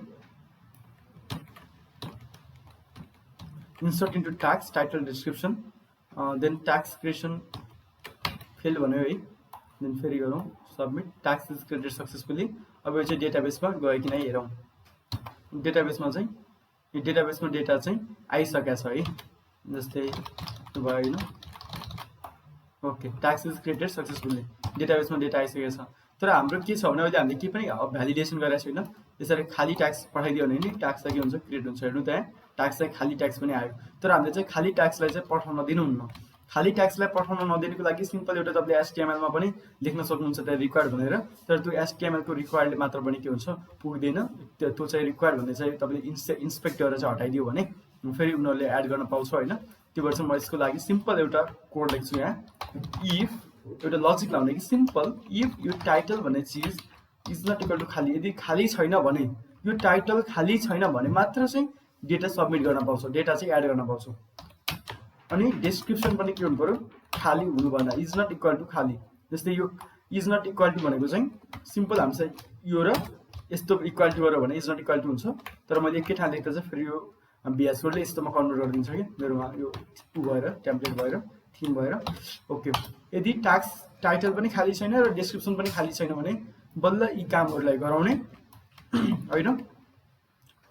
Speaker 1: insert into tax title description then tax creation fail भन्यो है। देन फेरि गरौँ submit tax is created successfully. अब यो चाहिँ डेटाबेसमा गयो कि नै हेरौँ। डेटाबेसमा चाहिँ यो डेटाबेसमा डेटा चाहिँ आइसकेको छ है, जस्तै भयो होइन। Okay tags is created successfully डेटाबेसमा डेटा आइसकेको छ। तर हाम्रो के छ भने अहिले हामीले केही पनि भ्यालिडेसन गरेको छैन। यसरी खाली ट्याक्स पठाइदियो भने नि ट्याक्स चाहिँ के हुन्छ क्रिएट हुन्छ। हेर्नु त्यहाँ ट्याक्स चाहिँ खाली ट्याक्स पनि आयो। तर हामीले चाहिँ खाली ट्याक्सलाई चाहिँ पठाउन दिनुहुन्न। खाली ट्याक्सलाई पठाउन नदिनुको लागि सिम्पल एउटा तपाईँले HTML मा पनि लेख्न सक्नुहुन्छ त्यहाँ रिक्वायर्ड भनेर। तर त्यो HTML को रिक्वायर्डले मात्र पनि के हुन्छ पुग्दैन। त्यो चाहिँ रिक्वायर्ड भन्ने चाहिँ तपाईँले इन्स्पेक्ट गरेर चाहिँ हटाइदियो भने फेरि उनीहरूले एड गर्न पाउँछ होइन। त्यो भएर चाहिँ म यसको लागि सिम्पल एउटा कोड लेख्छु यहाँ। इफ एउटा लजिक लाउने कि सिम्पल इफ यो टाइटल भन्ने चिज इज नट इक्वल टु खाली, यदि खाली छैन भने यो टाइटल खाली छैन भने मात्र चाहिँ डेटा सबमिट गर्न पाउँछ, डेटा चाहिँ एड गर्न पाउँछ। अनि डिस्क्रिप्सन पनि के हुनु पर्यो खाली हुनु भएन, इज नट इक्वल टु खाली। जस्तै यो इज नट इक्वल टु भनेको चाहिँ सिम्पल हामी चाहिँ यो र यस्तो इक्वालिटी गऱ्यो भने इज नट इक्वल टु हुन्छ। तर मैले एकै ठाउँ लेख्दा चाहिँ फेरि यो VS कोडले यस्तोमा कन्भर्ट गरिदिन्छ कि मेरोमा यो भएर टेम्प्लेट भएर थीम भएर। ओके यदि ट्याक्स टाइटल पनि खाली छैन र डिस्क्रिप्सन पनि खाली छैन भने बल्ल यी कामहरूलाई गराउने होइन,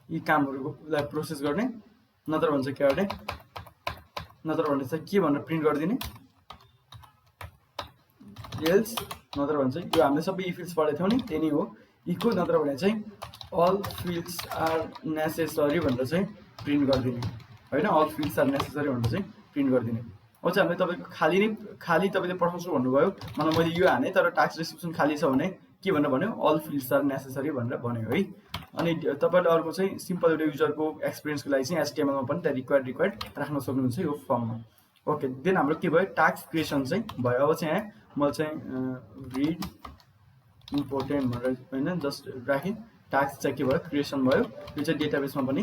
Speaker 1: यी कामहरूलाई प्रोसेस गर्ने। नत्र भन्छ के गर्ने नत्र भने चाहिँ के भनेर प्रिन्ट गरिदिने एल्स नत्र भन्छ यो हामीले सबै यी फिल्ड्स पढेको थियौँ नि त्यही नै हो इक्वल। नत्र भने चाहिँ अल फिल्ड्स आर नेसेसरी भनेर चाहिँ प्रिन्ट गरिदिने होइन, अल फिल्ड्स आर नेसेसरी भनेर चाहिँ प्रिन्ट गरिदिने। अब चाहिँ हामीले तपाईँको खाली तपाईँले पठाउँछु भन्नुभयो, मलाई मैले यो हाने तर ट्याक्स डिस्क्रिप्सन खाली छ भने के भनेर भन्यो अल फिल्ड्स आर नेसेसरी भनेर भन्यो है। अनि तपाईँले अर्को चाहिँ सिम्पल एउटा युजरको एक्सपिरियन्सको लागि चाहिँ HTML मा पनि त्यहाँ रिक्वायर्ड राख्न सक्नुहुन्छ यो फर्ममा। ओके देन हाम्रो के भयो ट्याक्स क्रिएसन चाहिँ भयो। अब चाहिँ यहाँ म चाहिँ रिड इम्पोर्टेन्ट भनेर होइन जस्ट राखेँ। ट्याक्स चाहिँ के भयो क्रिएसन भयो। यो चाहिँ डेटाबेसमा पनि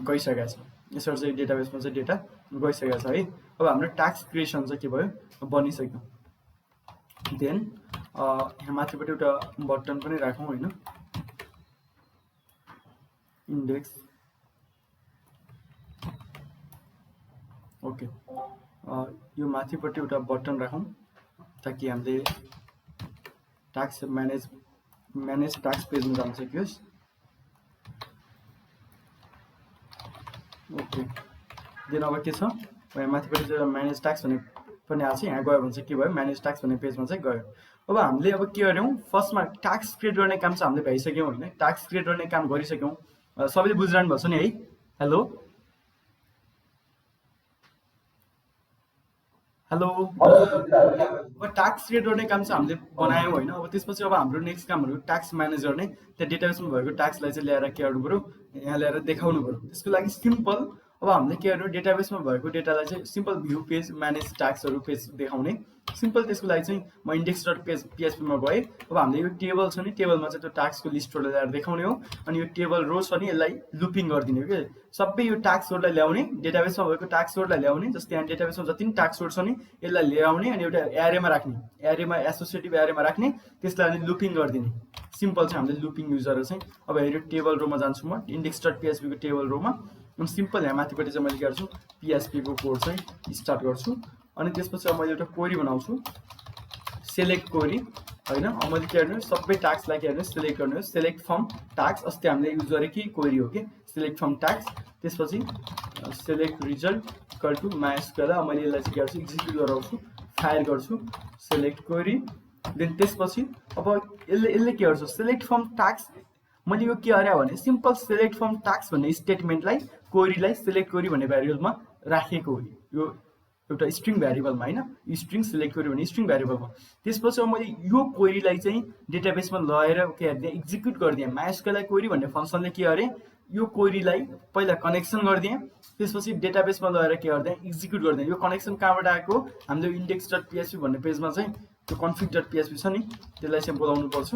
Speaker 1: गइसकेको छ। यसरी चाहिँ डेटाबेसमा चाहिँ डेटा गइसकेको छ है। अब हाम्रो ट्याक्स क्रिएसन चाहिँ के भयो बनिसक्यो। देन यहाँ माथिपट्टि एउटा बटन पनि राखौँ होइन इन्डेक्स। ओके यो माथिपट्टि एउटा बटन राखौँ ताकि हामीले ट्याक्स म्यानेज ट्याक्स पेजमा जान सकियोस्। ओके देन अब के छ यहाँ माथिपट्टि चाहिँ म्यानेज ट्याक्स भन्ने पनि आएको छ। यहाँ गयो भने चाहिँ के भयो म्यानेज ट्याक्स भन्ने पेजमा चाहिँ गयो। अब हामीले अब के गर्यौँ फर्स्टमा ट्याक्स क्रिएट गर्ने काम चाहिँ हामीले भइसक्यौँ होइन, ट्याक्स क्रिएट गर्ने काम गरिसक्यौँ। सबैले बुझिरहनु भएको छ नि है। हेलो हेलो अब ट्याक्स क्रिएट गर्ने काम चाहिँ हामीले बनायौँ होइन। अब त्यसपछि अब हाम्रो नेक्स्ट कामहरू ट्याक्स म्यानेज गर्ने, त्यहाँ डेटाबेसमा भएको ट्याक्सलाई चाहिँ ल्याएर के गर्नु पऱ्यो यहाँ ल्याएर देखाउनु पऱ्यो। त्यसको लागि सिम्पल अब हामीले के गर्नु डेटाबेसमा भएको डेटालाई चाहिँ सिम्पल भ्यू पेज म्यानेज ट्याक्सहरू पेज देखाउने। सिम्पल त्यसको लागि चाहिँ म index.php मा गएँ। अब हामीले यो टेबल छ नि, टेबलमा चाहिँ त्यो टास्कको लिस्टहरुलाई ल्याएर देखाउने हो अनि यो टेबल रो छ नि यसलाई लुपिङ गरिदिने हो के। सबै यो टास्कहरुलाई ल्याउने, डेटाबेसमा भएको टास्कहरुलाई ल्याउने, जस्तै यहाँ डेटाबेसमा जति पनि टास्कहरु छ नि यसलाई ल्याउने अनि एउटा एरेमा राख्ने, एरेमा एसोसिएटिभ एरेमा राख्ने, त्यसलाई अनि लुपिङ गरिदिने। सिम्पल चाहिँ हामीले लुपिङ युजर चाहिँ। अब हेर्यो टेबल रोमा जान्छु म, index.php को टेबल रोमा अनि सिम्पल यहाँ माथिपट्टि चाहिँ मैले के गर्छु PHP को कोड चाहिँ स्टार्ट गर्छु अनि त्यसपछि अब मैले एउटा क्वेरी बनाउँछु सेलेक्ट क्वेरी हैन। अब मैले के गर्ने सबै टास्कलाई के गर्ने सिलेक्ट गर्ने हो, सेलेक्ट फ्रम टास्क। अस्ति हामीले युज गरे कि क्वेरी हो के सेलेक्ट फ्रम टास्क। त्यसपछि select result equal to MySQL। अब मैले यसलाई चाहिँ के गर्छु एक्जिक्युट गराउँछु, फायर गर्छु सेलेक्ट क्वेरी। देन त्यसपछि अब यसले के गर्छ सेलेक्ट फ्रम टास्क। मैले यो के गरे भने सिम्पल सेलेक्ट फ्रम टास्क भन्ने स्टेटमेन्टलाई क्वेरीलाई सेलेक्ट क्वेरी भन्ने भेरिएबलमा राखेको हो। यो एउटा स्ट्रिङ भेरिएबलमा हैन, स्ट्रिङ सेलेक्ट क्वेरी भन्ने स्ट्रिङ भेरिएबलमा। त्यसपछि अब मैले यो क्वेरीलाई चाहिँ डेटाबेसमा लगेर के गर्दिए एक्जिक्युट गरिदिए। MySQL क्वेरी भन्ने फंक्सनले के गरे यो क्वेरीलाई पहिला कनेक्सन गरिदिए, त्यसपछि डेटाबेसमा लगेर के गर्दिए एक्जिक्युट गरिदिए। यो कनेक्सन कहाँबाट आएको हामीले index.php भन्ने पेजमा चाहिँ त्यो config.php छ नि त्यसलाई चाहिँ बोलाउनु पर्छ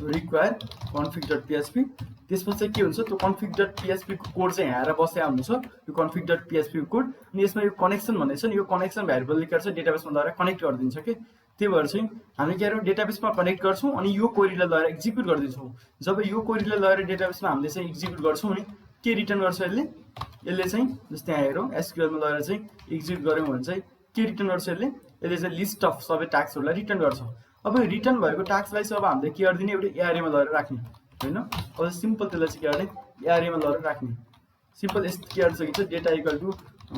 Speaker 1: require config.php। त्यसपछि के हुन्छ त्यो config.php को कोड चाहिँ यहाँ आएर बसेको हुन्छ यो config.php को कोड। अनि यसमा यो कनेक्सन भन्ने छ नि यो कनेक्सन भेरिएबलले के गर्छ डेटाबेसमा लगेर कनेक्ट गरिदिन्छ के। त्यही भएर चाहिँ हामी के गर्छौं डेटाबेसमा कनेक्ट गर्छौं अनि यो क्वेरीलाई लगेर एक्जिक्युट गर्दिन्छौं। जब यो क्वेरीलाई लगेर डेटाबेसमा हामीले चाहिँ एक्जिक्युट गर्छौं नि के रिटर्न गर्छ यसले चाहिँ जस्तै यहाँ हेरौं SQL मा लगेर चाहिँ एक्जिक्युट गर्यौं भने चाहिँ के रिटर्न गर्छ यसले चाहिँ लिस्ट अफ सबै टास्कहरुलाई रिटर्न गर्छ। अब रिटर्न भएको टास्कलाई चाहिँ अब हामीले के गर्दिने एउटा एरेमा लगेर राख्ने हैन। अब सिम्पल त्यसलाई चाहिँ के गर्ने एरेमा लगेर राख्ने। सिम्पल यस्तो के गर्न सकिन्छ data equal to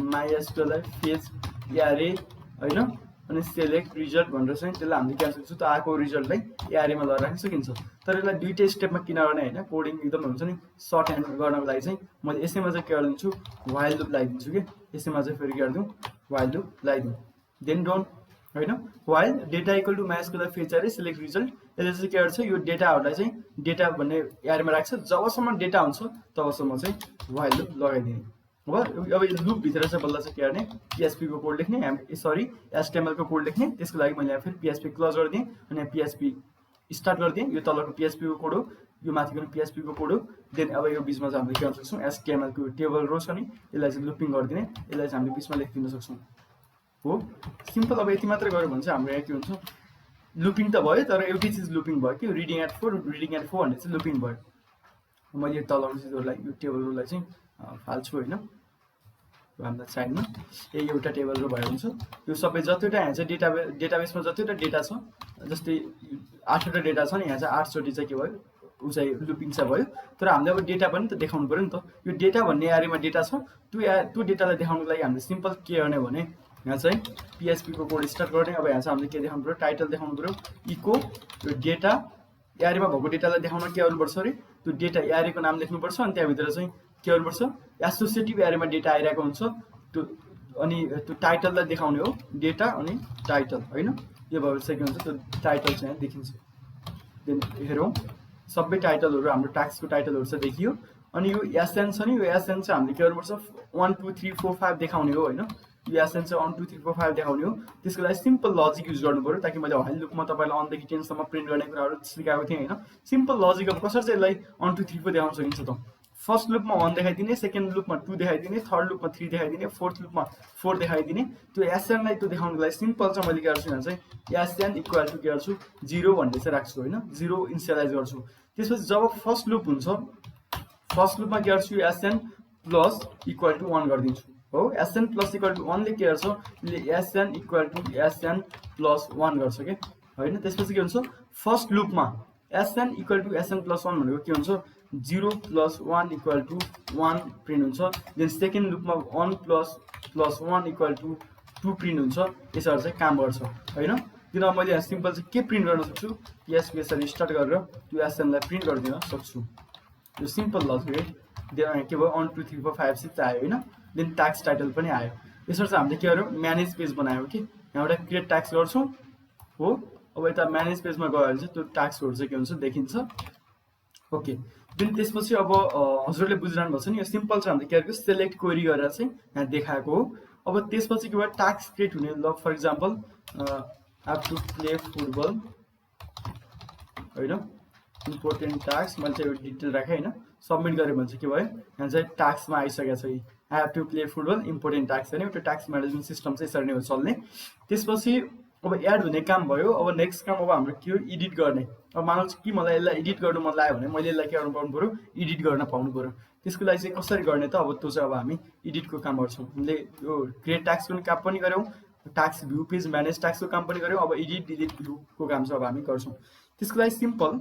Speaker 1: MySQL fetch array हैन अनि सेलेक्ट रिजल्ट भनेर चाहिँ त्यसलाई हामीले के गर्न सक्छौं त्यो आएको रिजल्टलाई एरेमा लगेर राख्न सकिन्छ। तर यसलाई दुईटै स्टेपमा किन गर्ने हैन कोडिङ एकदम हुन्छ नि सर्ट ह्यान्ड गर्नको लागि चाहिँ मैले यसैमा चाहिँ के गर्दिन्छु व्हाइल लुप लगाइदिन्छु के। यसैमा चाहिँ फेरि के गर्दिउँ व्हाइल लुप लगाइदिउँ। देन डोन्ट हैन while data equal to MySQL fetch array select result. यसले चाहिँ के गर्छ यो डेटाहरुलाई चाहिँ डेटा भन्ने एरेमा राख्छ। जबसम्म डेटा हुन्छ तबसम्म चाहिँ व्हाइल लुप लगाइदिने। अब यो लुप भित्र चाहिँ बल्ल चाहिँ के गर्ने PHP को कोड लेख्ने सरी HTML को कोड लेख्ने। त्यसको लागि मैले यहाँ फेरि PHP क्लोज गरिदिएँ अनि यहाँ PHP स्टार्ट गरिदिएँ। यो तलको PHP को कोड हो, यो माथिको PHP को कोड हो। देन अब यो बीचमा चाहिँ हामीले के गर्न सक्छौं HTML को टेबल रो छ नि यसलाई चाहिँ लुपिङ गरिदिने, यसलाई चाहिँ हामीले बीचमा लेखिदिन सक्छौं हो। सिम्पल अब यति मात्र गर्यो भने चाहिँ हाम्रो यहाँ के हुन्छ लुपिङ त भयो तर एउटै चीज लुपिङ भयो कि रिडिङ एट 4 भन्ने चाहिँ लुपिङ भयो। मैले यो तलको चिजहरुलाई यो टेबल रोलाई चाहिँ फाल्छु हैन हामीलाई चाहिन्न। यही एउटा टेबल रो भयो हुन्छ। यो सबै जतिवटा यहाँ चाहिँ डेटाबेसमा जतिवटा डेटा छ जस्तै 8 वटा डेटा छ नि यहाँ चाहिँ 8 चोटी चाहिँ के भयो उ चाहिँ लुपिङ चाहिँ भयो। तर हामीले अब डेटा पनि त देखाउनु पर्यो नि त। यो डेटा भन्ने एरेमा डेटा छ त्यो डेटालाई देखाउनको लागि हामीले सिम्पल के गर्ने भने यहाँ चाहिँ PHP को कोड स्टार्ट गर्ने। अब यहाँ चाहिँ हामीले के देखाउनु पर्यो टाइटल देखाउनु पर्यो इको यो डेटा एरेमा भएको डेटालाई देखाउन के गर्नुपर्छ रे त्यो डेटा एरेको नाम लेख्नुपर्छ अनि त्यहाँ भित्र चाहिँ के गर्नुपर्छ एसोसिएटिभ एरेमा डेटा आइरहेको हुन्छ त्यो अनि त्यो टाइटललाई देखाउने हो डेटा अनि टाइटल हैन। यो भएपछि के हुन्छ त्यो टाइटल चाहिँ यहाँ देखिन्छ। देन हेरौं सबै टाइटलहरु हाम्रो टास्कको टाइटलहरु चाहिँ देखियो। अनि यो एसएन छ नि यो एसएन चाहिँ हामीले के गर्नुपर्छ 1 2 3 4 5 देखाउने हो हैन। यो एसएन चाहिँ 1 2 3 4 5 देखाउने हो। त्यसको लागि सिम्पल लजिक युज गर्नु पर्यो ताकि मैले व्हाइल लुपमा तपाईलाई 1 देखि 10 सम्म प्रिन्ट गर्ने कुराहरु सिकाएको थिएँ हैन। सिम्पल लजिक अब कसरी चाहिँ यसलाई 1 2 3 4 देखाउन सकिन्छ त। First लुपमा 1 देखाइदिने, second लुपमा 2 देखाइदिने, third लुपमा 3 देखाइदिने, fourth लुपमा 4 देखाइदिने। त्यो एसएन लाई त्यो देखाउनको लागि सिम्पल चाहिँ मैले के गर्छु यहाँ चाहिँ एसएन इक्वल टु के गर्छु 0 भन्ने चाहिँ राख्छु हैन। 0 इनिशियलाइज गर्छु। त्यसपछि जब फर्स्ट लुप हुन्छ फर्स्ट लुपमा के गर्छु एसएन प्लस इक्वल टु 1 गरिदिन्छु हो। एसएन प्लस इक्वल टु 1 ले के गर्छ यसले SN equal to SN plus 1 गर्छ के हैन। त्यसपछि के हुन्छ फर्स्ट लुपमा SN equal to SN plus 1 भनेको के हुन्छ 0 प्लस 1 इक्वल टु 1 प्रिन्ट हुन्छ। देन सेकेन्ड लुपमा 1 प्लस 1 इक्वल टु 2 प्रिन्ट हुन्छ। यसरी चाहिँ काम गर्छ हैन। किन मैले यहाँ सिम्पल चाहिँ के प्रिन्ट गर्न सक्छु PHP यसरी स्टार्ट गरेर त्यो एसएन लाई प्रिन्ट गरिदिन सक्छु। यो सिम्पल लजिक है। देन के भयो 1 2 3 4 5 6 आयो हैन। देन टास्क टाइटल पनि आयो। यसरी चाहिँ हामीले के गर्यौं म्यानेज पेज बनायौ कि यहाँबाट क्रिएट टास्क गर्छौं हो। अब यता म्यानेज पेजमा गयो भने चाहिँ त्यो टास्कहरु चाहिँ के हुन्छ देखिन्छ ओके। देन त्यसपछि अब हजुरले बुझिरहनु भएको छ नि यो सिम्पल चाहिँ हामीले के गरेको सेलेक्ट क्वेरी गरेर चाहिँ यहाँ देखाएको हो। अब त्यसपछि के भयो टास्क क्रिएट हुने ल for example have to play football हैन इम्पोर्टेन्ट टास्क मैले चाहिँ डिटेल राखेँ हैन सबमिट गरेँ भने चाहिँ के भयो यहाँ चाहिँ टास्कमा आइसकेको छ I have to play football important task होइन एउटा टास्क म्यानेजमेन्ट सिस्टम चाहिँ यसरी नै हो चल्ने त्यसपछि अब एड हुने काम भयो अब नेक्स्ट काम अब हाम्रो के हो एडिट गर्ने अब मानौ कि मलाई यसलाई एडिट गर्नु मन लाग्यो भने मैले यसलाई के गर्नु पाउनु पर्यो एडिट गर्न पाउनु पर्यो त्यसको लागि चाहिँ कसरी गर्ने त अब त्यो चाहिँ अब हामी एडिटको काम गर्छौँ हामीले यो क्रिएट टास्क पनि काम पनि गऱ्यौँ टास्क भ्यू पेज म्यानेज टास्कको काम पनि गऱ्यौँ अब एडिट डिलिट भ्यूको काम चाहिँ अब हामी गर्छौँ त्यसको लागि सिम्पल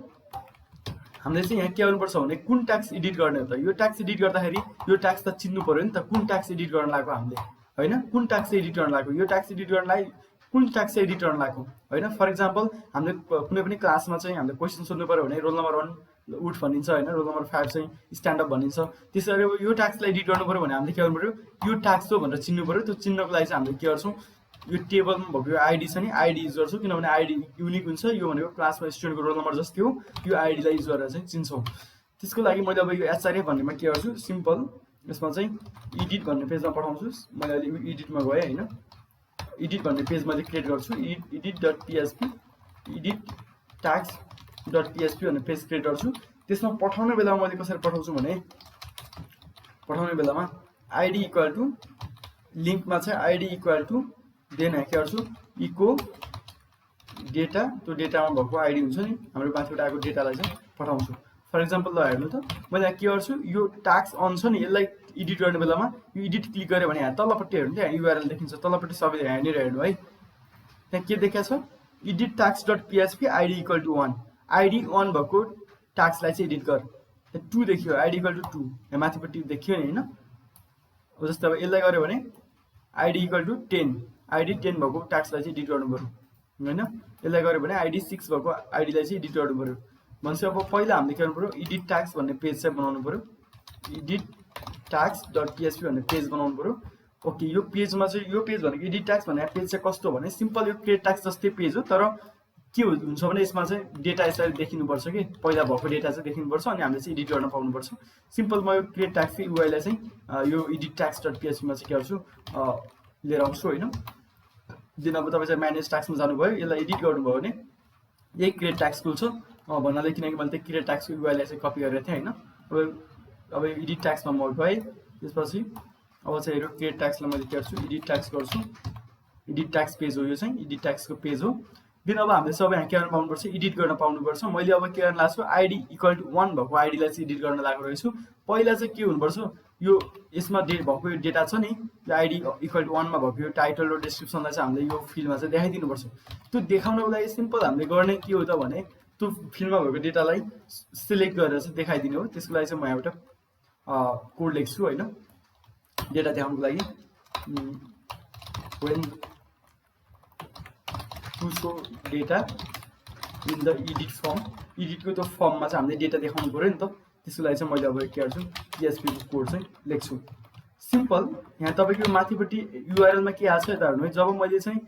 Speaker 1: हामीले चाहिँ यहाँ के गर्नुपर्छ भने कुन टास्क एडिट गर्ने हो त यो टास्क एडिट गर्दाखेरि यो टास्क त चिन्नु पर्यो नि त कुन टास्क एडिट गर्न लागेको हामीले होइन कुन टास्क एडिट गर्न लागेको यो टास्क एडिट गर्नलाई कुन टास्क एडिट गर्न लागेको होइन फर इक्जाम्पल हामीले कुनै पनि क्लासमा चाहिँ हामीले क्वेसन सोध्नु पर्यो भने रोल नम्बर 1 उठ भनिन्छ होइन रोल नम्बर 5 चाहिँ स्ट्यान्डअप भनिन्छ त्यसरी अब यो टास्कलाई एडिट गर्नु पर्यो भने हामीले के गर्नु पर्यो यो टास्क हो भनेर चिन्नु पर्यो त्यो चिन्नको लागि चाहिँ हामीले के गर्छौँ यो टेबलमा भएको यो आइडी छ नि आइडी युज गर्छौँ किनभने आइडी युनिक हुन्छ यो भनेको क्लासमा स्टुडेन्टको रोल नम्बर जस्तै हो यो आइडीलाई युज गरेर चाहिँ चिन्छौँ त्यसको लागि मैले अब यो एचआरएफ भन्नेमा के गर्छु सिम्पल यसमा चाहिँ एडिट भन्ने पेजमा पठाउँछु मैले अहिले एडिटमा गएँ होइन एडिट भन्ने पेज मैले क्रिएट गर्छु edit.php एडिट tags.php भन्ने पेज क्रिएट गर्छु त्यसमा पठाउने बेलामा मैले कसरी पठाउँछु भने पठाउने बेलामा आइडी इक्वल टु लिङ्कमा चाहिँ आइडी इक्वल टु देन के गर्छु इको डेटा त्यो डेटामा भएको आइडी हुन्छ नि हाम्रो माथिबाट आएको डेटालाई चाहिँ पठाउँछु फर इक्जाम्पल ल हेर्नु त मैले के गर्छु यो टास्क अन छ नि यसलाई एडिट गर्ने बेलामा यो एडिट क्लिक गरेँ भने यहाँ तल्लोपट्टि हेर्नु त्यहाँ युआरएल देखिन्छ तल्लोपट्टि सबै यहाँनिर हेर्नु है त्यहाँ के देखाएको छ edit tags.php ID equal to 1 ID 1 भएको टास्कलाई चाहिँ एडिट गर 2 देखियो आइडी इक्वल टु 2 यहाँ माथिपट्टि देखियो नि होइन अब जस्तै अब यसलाई गऱ्यो भने आइडी इक्वल टु 10 आइडी 10 भएको टास्कलाई चाहिँ एडिट गर्नु पर्यो होइन यसलाई गऱ्यो भने आइडी 6 भएको आइडीलाई चाहिँ एडिट गर्नु पर्यो भनेपछि अब पहिला हामीले के गर्नु पर्यो एडिट टास्क भन्ने पेज चाहिँ बनाउनु पर्यो एडिट tags.php भन्ने पेज बनाउनु पर्यो ओके यो पेजमा चाहिँ यो पेज भनेको एडिट टास्क भन्ने पेज चाहिँ कस्तो भने सिम्पल यो क्रिएट टास्क जस्तै पेज हो तर के हुन्छ भने यसमा चाहिँ डेटा यसरी देखिनुपर्छ कि पहिला भएको डेटा चाहिँ देखिनुपर्छ अनि हामीले चाहिँ एडिट गर्न पाउनुपर्छ सिम्पल म यो क्रिएट टास्क युआईलाई चाहिँ यो एडिट tags.php मा चाहिँ के गर्छु लिएर आउँछु होइन दिन अब तपाईँ चाहिँ म्यानेज टास्कमा जानुभयो यसलाई एडिट गर्नुभयो भने यही क्रिएट टास्क टुल छ भन्नाले किनकि मैले त्यो क्रिएट टास्कको युआईलाई चाहिँ कपी गरेको थिएँ होइन अब एडिट टास्कमा म गएँ त्यसपछि अब चाहिँ हेरौँ क्रिएट टास्कलाई मैले के गर्छु एडिट टास्क गर्छु एडिट टास्क पेज हो यो चाहिँ एडिट टास्कको पेज हो दिन अब हामीले सबै यहाँ के गर्न पाउनुपर्छ एडिट गर्न पाउनुपर्छ मैले अब के गर्न लाग्छु आइडी इक्वल टु 1 भएको आइडीलाई चाहिँ एडिट गर्न लागेको रहेछु पहिला चाहिँ के हुनुपर्छ यो यसमा भएको यो डेटा छ नि यो आइडी इक्वल टु 1 मा भएको यो टाइटल र डिस्क्रिप्सनलाई चाहिँ हामीले यो फिल्डमा चाहिँ देखाइदिनुपर्छ त्यो देखाउनको लागि सिम्पल हामीले गर्ने के हो त भने त्यो फिल्डमा भएको डेटालाई सिलेक्ट गरेर चाहिँ देखाइदिने हो त्यसको लागि चाहिँ म यहाँबाट कोड लेख्छु होइन डेटा देखाउनको लागि when to show data in the edit form एडिटको त्यो फर्ममा चाहिँ हामीले डेटा देखाउनु पर्यो नि त त्यसको लागि चाहिँ मैले अब के गर्छु PHP को कोड चाहिँ लेख्छु सिम्पल यहाँ तपाईको माथिपट्टि युआरएल मा के आछ त हेर्नु है जब मैले चाहिँ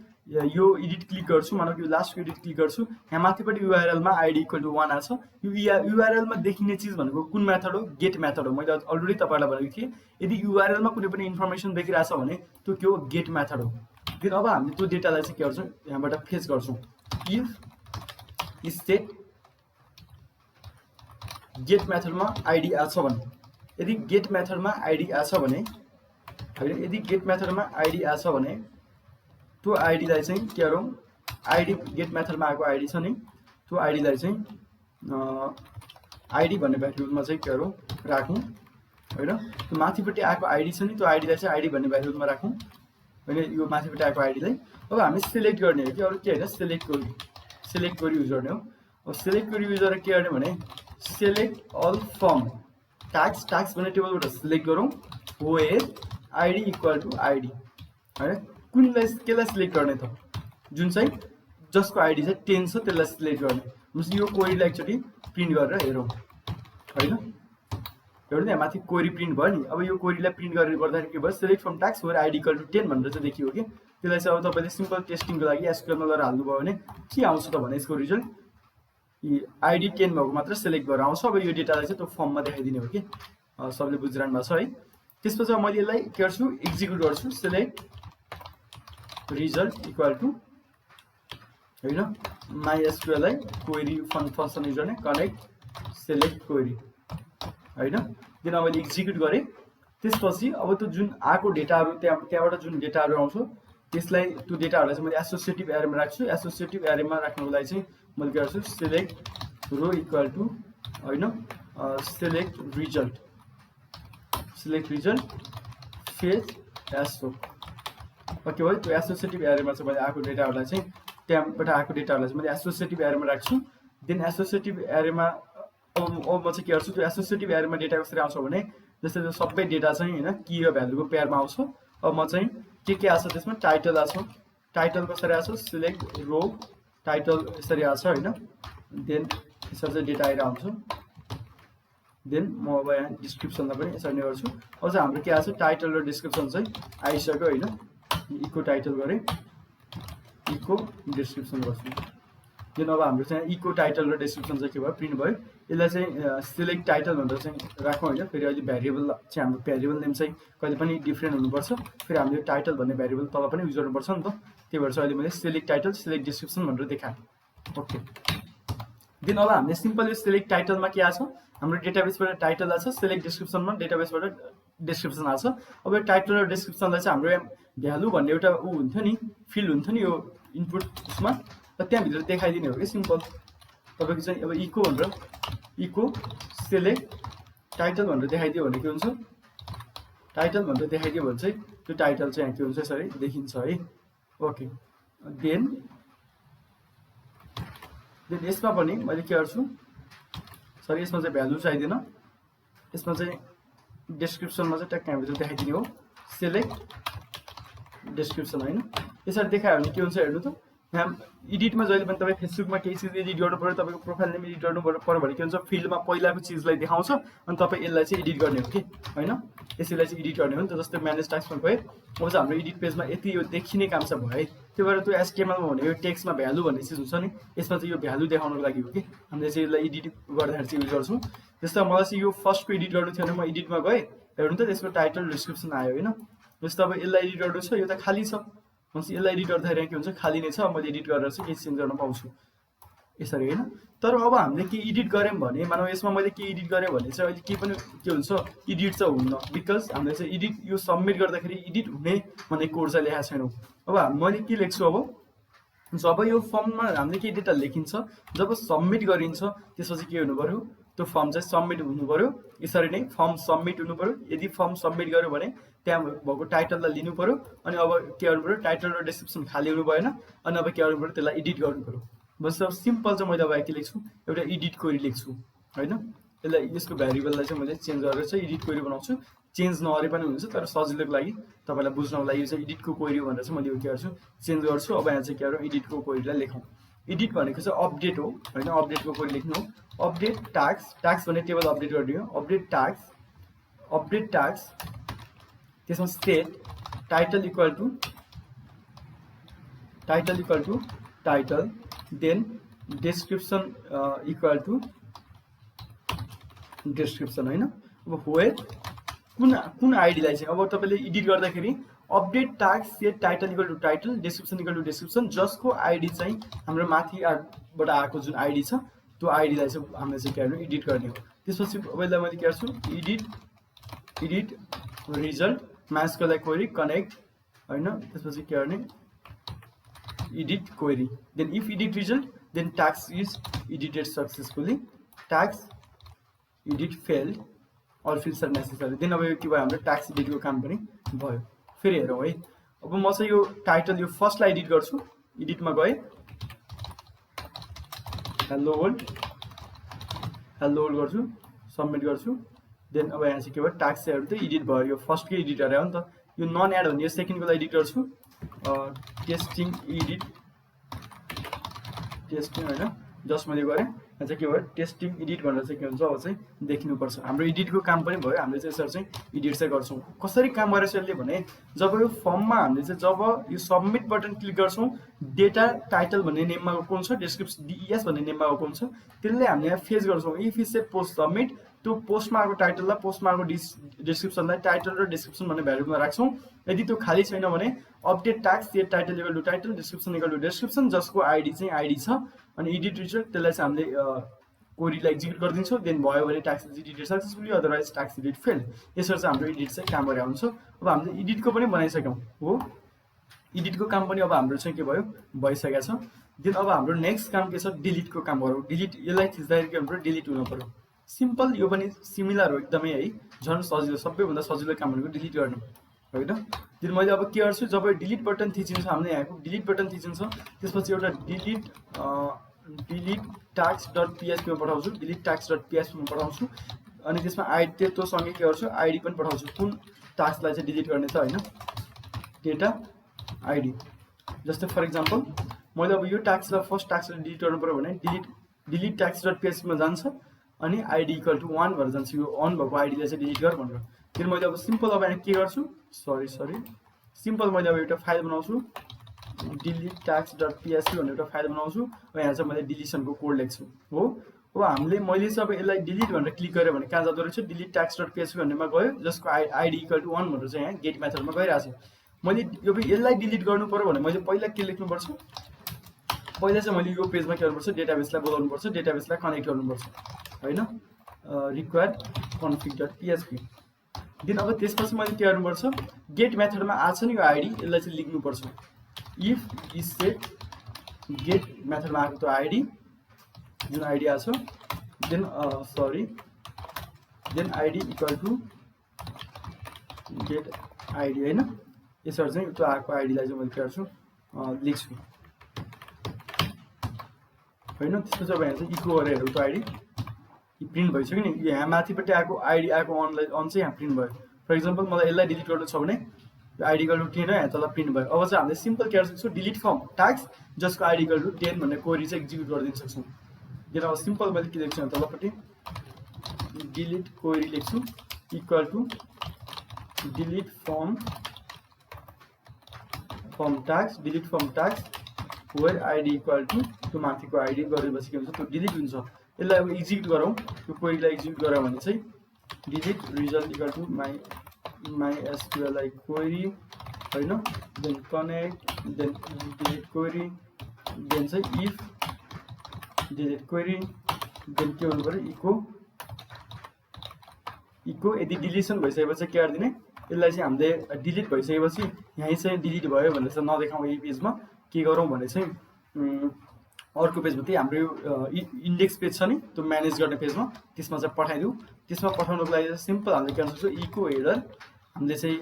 Speaker 1: यो एडिट क्लिक गर्छु मानौ यो लास्टको एडिट क्लिक गर्छु यहाँ माथिपट्टि युआरएल मा आइडी इक्वल टु 1 आछ यो युआरएल मा देखिने चीज भनेको कुन मेथड हो गेट मेथड हो मैले अलरेडी तपाईलाई भनेको थिएँ यदि युआरएल मा कुनै पनि इन्फर्मेसन देखिरहेछ भने त्यो के हो गेट मेथड हो दिन अब हामीले त्यो डेटालाई चाहिँ के गर्छौं यहाँबाट फेच गर्छौं इफ स्टेट गेट मेथडमा आइडी आछ भने यदि गेट मेथडमा आइडी आछ भने हैन यदि गेट मेथडमा आइडी आछ भने त्यो आइडीलाई चाहिँ के गरौँ आइडी गेट मेथडमा आएको आइडी छ नि त्यो आइडीलाई चाहिँ आइडी भन्ने भ्यालुमा चाहिँ के गरौँ राखौँ हैन त्यो माथिपट्टि आएको आइडी छ नि त्यो आइडीलाई चाहिँ आइडी भन्ने भ्यालुमा राखौँ हैन यो माथिपट्टि आएको आइडीलाई अब हामी सिलेक्ट गर्ने हो कि अरु के हैन सिलेक्ट गरी युज गर्ने हो अब सिलेक्ट गरी युज गरेर के गर्ने भने सिलेक्ट अल फ्रम टास्क भन्ने टेबलबाट सिलेक्ट गरौँ where ID equal to ID हैन कुनलाई केलाई सिलेक्ट गर्ने त जुन चाहिँ जसको आइडी चाहिँ 10 छ त्यसलाई सिलेक्ट गर्ने मतलब यो क्वेरीलाई एकचोटी प्रिन्ट गरेर हेरौँ हैन हेर्नु यहाँ माथि क्वेरी प्रिन्ट भयो नि अब यो क्वेरीलाई प्रिन्ट गरेर गर्दाखेरि के भयो select from task where ID equal to 10 भनेर चाहिँ देखियो कि त्यसलाई चाहिँ अब तपाईले सिम्पल टेस्टिङको लागि एसक्यूएल मा हाल्नु भयो भने के आउँछ त भने यसको रिजल्ट आइडी 10 भएको मात्र सिलेक्ट गरेर आउँछ अब यो डेटालाई चाहिँ त्यो फर्ममा देखाइदिने हो कि सबले बुझिरहनु भएको छ है त्यसपछि मैले यसलाई के गर्छु एक्जिक्युट गर्छु सिलेक्ट रिजल्ट इक्वल टु हैन MySQL लाई क्वेरी फंक्सन युज गर्ने कनेक्ट सेलेक्ट क्वेरी हैन देन अब मैले एक्जिक्युट गरे त्यसपछि अब त्यो जुन आको डेटाहरु त्यहाँबाट जुन डेटाहरु आउँछ त्यसलाई त्यो डेटाहरुलाई चाहिँ मैले एसोसिएटिभ एरेमा राख्छु एसोसिएटिभ एरेमा राख्नको लागि चाहिँ मैले के गर्छु सिलेक्ट रो इक्वल टु हैन सिलेक्ट रिजल्ट फेज एसो ओके भयो त्यो एसोसिएटिभ एरेमा चाहिँ मैले आको डेटाहरुलाई चाहिँ त्यहाँबाट आको डेटाहरुलाई चाहिँ मैले एसोसिएटिभ एरेमा राख्छु देन एसोसिएटिभ एरेमा अब म चाहिँ के गर्छु त्यो एसोसिएटिभ एरेमा डेटा कसरी आउँछ भने जस्तै त्यो सबै डेटा चाहिँ हैन की र भ्यालुको पेयरमा आउँछ अब म चाहिँ के आछ त्यसमा टाइटल आछ टाइटल कसरी आछ सिलेक्ट रो टाइटल यसरी आछ हैन देन यसरी चाहिँ डेटा आएर आउँछ देन म अब यहाँ डिस्क्रिप्सनलाई पनि यसरी नै गर्छु अब चाहिँ हाम्रो के आछ टाइटल र डिस्क्रिप्सन चाहिँ आइसक्यो हैन इको टाइटल गरे इको डिस्क्रिप्सन गर्छु देन अब हाम्रो चाहिँ इको टाइटल र डिस्क्रिप्सन चाहिँ के भयो प्रिन्ट भयो यसलाई चाहिँ सिलेक्ट टाइटल भनेर चाहिँ राखौँ हैन फेरि अहिले भेरिएबल चाहिँ हाम्रो भेरिएबल नेम चाहिँ कहिले पनि डिफरेन्ट हुनुपर्छ फेरि हामीले टाइटल भन्ने भेरिएबल तल पनि युज गर्नुपर्छ नि त त्यही भएर चाहिँ अहिले मैले सिलेक्ट टाइटल सिलेक्ट डिस्क्रिप्सन भनेर देखाएँ ओके देन अब हामीले सिम्पल यो सिलेक्ट टाइटलमा के आछ हाम्रो डेटाबेसबाट टाइटल आछ सिलेक्ट डिस्क्रिप्सनमा डेटाबेसबाट डिस्क्रिप्सन आछ अब यो टाइटल र डिस्क्रिप्सनलाई चाहिँ हाम्रो भ्यालु भन्ने एउटा हुन्थ्यो नि फिल्ड हुन्थ्यो नि यो इनपुट उसमा र त्यहाँभित्र देखाइदिने हो कि सिम्पल तपाईको चाहिँ अब इको भनेर इको सिलेक्ट टाइटल भनेर देखाइदियो भने के हुन्छ टाइटल भनेर देखाइदियो भने चाहिँ त्यो टाइटल चाहिँ के हुन्छ यसरी देखिन्छ है ओके देन यसमा पनि मैले के गर्छु सरी यसमा चाहिँ भ्यालु चाहिँदैन यसमा चाहिँ डिस्क्रिप्सनमा चाहिँ ट्याग यहाँभित्र देखाइदिने हो सिलेक्ट डिस्क्रिप्सन हैन यसरी देखायो भने के हुन्छ हेर्नु त यहाँ एडिटमा जहिले पनि तपाईँ फेसबुकमा केही चिज एडिट गर्नु पर्यो तपाईँको प्रोफाइल नेम एडिट गर्नु पर्यो भने के हुन्छ फिल्डमा पहिलाको चिजलाई देखाउँछ अनि तपाईँ यसलाई चाहिँ एडिट गर्ने हो कि हैन यसैलाई चाहिँ एडिट गर्ने हो नि त जस्तै म्यानेज टास्कमा गए अब चाहिँ हाम्रो एडिट पेजमा यति यो देखिने काम चाहिँ भयो है त्यो भएर त्यो एचटीएमएलमा भने यो टेक्स्टमा भ्यालु भन्ने चिज हुन्छ नि यसमा चाहिँ यो भ्यालु देखाउनको लागि हो कि हामीले चाहिँ यसलाई एडिट गर्दाखेरि चाहिँ युज गर्छौँ जस्तो मलाई चाहिँ यो फर्स्टको एडिट गर्नु थियो भने म एडिटमा गएँ हेर्नु त त्यसको टाइटल डिस्क्रिप्सन आयो हैन जस्तो अब यसलाई एडिट गर्नु छ यो त खाली छ यसलाई एडिट गर्दाखेरि के हुन्छ खाली नै छ मैले एडिट गरेर चाहिँ केही चेन्ज गर्न पाउँछु यसरी हैन तर अब हामीले के एडिट गर्यौं भने मानौ यसमा मैले के एडिट गरेँ भने चाहिँ अहिले के पनि के हुन्छ एडिट चाहिँ हुन्न बिकज हामीले चाहिँ एडिट यो सबमिट गर्दाखेरि एडिट हुने भन्ने कोड चाहिँ लेखेको छैनौं अब मैले के लेख्छु अब जब यो फर्ममा हामीले के डेटा लेखिन्छ जब सबमिट गरिन्छ त्यसपछि के हुनु पर्यो त्यो फर्म चाहिँ सबमिट हुनु पर्यो यसरी नै फर्म सबमिट हुनु पर्यो यदि फर्म सबमिट गर्यो भने त्यहाँ भएको टाइटललाई लिनु पर्यो अनि अब के गर्नु पर्यो टाइटल र डिस्क्रिप्सन खाली हुनु भएन अनि अब के गर्नु पर्यो त्यसलाई एडिट गर्नु पर्यो बस अब सिम्पल चाहिँ मैले अब के लेख्छु एउटा एडिट क्वेरी लेख्छु हैन यसलाई यसको भेरिएबललाई चाहिँ मैले चेन्ज गरेर चाहिँ एडिट क्वेरी बनाउँछु चेन्ज नगरे पनि हुन्छ तर सजिलोको लागि तपाईलाई बुझ्नको लागि यो चाहिँ एडिटको क्वेरी भनेर चाहिँ मैले के गर्छु चेन्ज गर्छु अब यहाँ चाहिँ के गरौँ एडिटको क्वेरीलाई लेखौँ एडिट भनेको चाहिँ अपडेट हो हैन अपडेटको क्वेरी लेख्नु हो अपडेट टास्क भन्ने टेबल अपडेट गर्ने हो अपडेट टास्क त्यसमा set title equal to title then description equal to description हैन अब वेयर कुन आइडीलाई चाहिँ अब तपाईले एडिट गर्दाखेरि update task set title equal to title description equal to description जसको आइडी चाहिँ हाम्रो माथिबाट आएको जुन आइडी छ त्यो आइडीलाई चाहिँ हामीले चाहिँ के गर्नु एडिट गर्ने हो त्यसपछि पहिला मैले के गर्छु edit result MySQL query connect हैन त्यसपछि के गर्ने edit query then if edit result then task is edited successfully task edit failed or fields are necessary then अब यो के भयो हाम्रो टास्क एडिटको काम पनि भयो फेरि हेरौँ है अब म चाहिँ यो टाइटल यो फर्स्टलाई एडिट गर्छु एडिटमा गए हेलो वर्ल्ड गर्छु सबमिट गर्छु देन अब यहाँ चाहिँ के भयो टास्कहरु त एडिट भयो यो फर्स्टकै एडिट गरे हो नि त यो नन एड भन्ने यो सेकेन्डको लागि एडिट गर्छु टेस्टिङ हैन जस्ट मैले गरे यहाँ चाहिँ के भयो टेस्टिङ एडिट भनेर चाहिँ के हुन्छ अब चाहिँ देखिनुपर्छ हाम्रो एडिटको काम पनि भयो हामीले चाहिँ यसरी चाहिँ एडिट चाहिँ गर्छौं कसरी काम गरेछ यसले भने जब यो फर्ममा हामीले चाहिँ जब यो सबमिट बटन क्लिक गर्छौं डेटा टाइटल भन्ने नेममा गएको हुन्छ डिस्क्रिप्सन DES भन्ने नेममा गएको हुन्छ त्यसले हामीले यहाँ फेच गर्छौं if is a post submit त्यो पोस्टमा आएको टाइटललाई पोस्टमा आएको डिस्क्रिप्सनलाई टाइटल र डिस्क्रिप्सन भन्ने भ्यालुमा राख्छौँ। यदि त्यो खाली छैन भने update tags set title equal to title description equal to description जसको आइडी चाहिँ आइडी छ अनि एडिट रिजल्ट त्यसलाई चाहिँ हामीले क्वेरीलाई एक्जिक्युट गरिदिन्छौँ। देन भयो भने tax edited successfully otherwise tax edit fail. यसरी चाहिँ हाम्रो एडिट चाहिँ काम गरेर हुन्छ। अब हामीले एडिटको पनि बनाइसक्यौँ हो, एडिटको काम पनि अब हाम्रो चाहिँ के भयो भइसकेको छ। देन अब हाम्रो नेक्स्ट काम के छ डिलिटको काम गरौँ। डिलिट यसलाई खिच्दाखेरि के हुनु डिलिट हुनु पर्यो। सिम्पल यो पनि सिमिलर हो एकदमै है, झन् सजिलो सबैभन्दा सजिलो काम भनेको डिलिट गर्नु होइन। दिन मैले अब के गर्छु जब डिलिट बटन थिचिन्छ हामीले यहाँको डिलिट बटन थिचिन्छ त्यसपछि एउटा डिलिट ट्याक्स डट पिएचपीमा पठाउँछु, डिलिट ट्याक्स डट पिएचपीमा पठाउँछु अनि त्यसमा आइडी त्योसँगै के गर्छु आइडी पनि पठाउँछु कुन ट्याक्सलाई चाहिँ डिलिट गर्ने छ होइन, डेटा आइडी। जस्तै फर इक्जाम्पल मैले अब यो ट्याक्सलाई फर्स्ट ट्याक्सलाई डिलिट गर्नु पऱ्यो भने डिलिट ट्याक्स डट पिएचपीमा जान्छ अनि आइडी इक्वल टु 1 भएर जान्छ। यो अन भएको आइडीलाई चाहिँ डिलिट गर भनेर। फेरि मैले अब सिम्पल अब यहाँ के गर्छु सिम्पल मैले अब एउटा फाइल बनाउँछु डिलिट ट्याक्स डट पिएचपी भन्ने एउटा फाइल बनाउँछु। अब यहाँ चाहिँ मैले डिलिसनको कोड लेख्छु हो। अब मैले चाहिँ अब यसलाई डिलिट भनेर क्लिक गरेँ भने कहाँ जाँदो रहेछ डिलिट ट्याक्स डट पिएचपी भन्नेमा गयो जसको आइडी इक्वल टु 1 भनेर चाहिँ यहाँ गेट मेथडमा गइरहेको छ। मैले यो यसलाई डिलिट गर्नु पऱ्यो भने मैले पहिला के लेख्नुपर्छ, पहिला चाहिँ मैले यो पेजमा के गर्नुपर्छ डेटाबेसलाई बोलाउनुपर्छ, डेटाबेसलाई कनेक्ट गर्नुपर्छ होइन, required config dot PHP. Then अब त्यसपछि मैले के गर्नुपर्छ गेट मेथडमा आछ नि यो आइडी यसलाई चाहिँ लेख्नुपर्छ। इफ इज सेट गेट मेथडमा आएको त्यो आइडी जुन आइडी आछ then ID equal to get ID होइन। यसरी चाहिँ त्यो आएको आइडीलाई चाहिँ मैले के गर्छु लेख्छु होइन। त्यसपछि अब यहाँ चाहिँ इको गरेर हेरौँ त्यो आइडी प्रिन्ट भइसक्यो नि। यहाँ माथिपट्टि आएको आइडी आएको अन चाहिँ यहाँ प्रिन्ट भयो। फर इक्जाम्पल मलाई यसलाई डिलिट गर्नु छ भने यो आइडी इक्वल टु 10 यहाँ तल प्रिन्ट भयो। अब चाहिँ हामीले सिम्पल के गर्न सक्छौँ डिलिट फ्रम ट्याक्स जसको आइडी इक्वल टु 10 भन्ने क्वेरी चाहिँ एक्जिक्युट गरिदिन सक्छौँ। किन अब सिम्पल मैले के लेख्छु तलपट्टि डिलिट क्वेरी लेख्छु इक्वल टु डिलिट फ्रम ट्याक्स वेयर आइडी इक्वल टु त्यो माथिको आइडी गरेपछि के हुन्छ त्यो डिलिट हुन्छ। यसलाई अब एक्जिक्युट गरौँ, यो क्वेरीलाई एक्जिक्युट गरौँ भने चाहिँ delete result equal to my SQLI query होइन, then connect then delete query then चाहिँ इफ डिलिट क्वेरी देन के हुनु पऱ्यो इको यदि डिलिसन भइसकेपछि के गरिदिने यसलाई चाहिँ हामीले डिलिट भइसकेपछि यहीँ चाहिँ डिलिट भयो भनेर चाहिँ नदेखाउँ यही पेजमा के गरौँ भने चाहिँ अर्को पेजमा त्यही हाम्रो यो इन्डेक्स पेज छ नि त्यो म्यानेज गर्ने पेजमा त्यसमा चाहिँ पठाइदिउँ। त्यसमा पठाउनुको लागि चाहिँ सिम्पल हामीले के गर्न सक्छौँ इको हेडर हामीले चाहिँ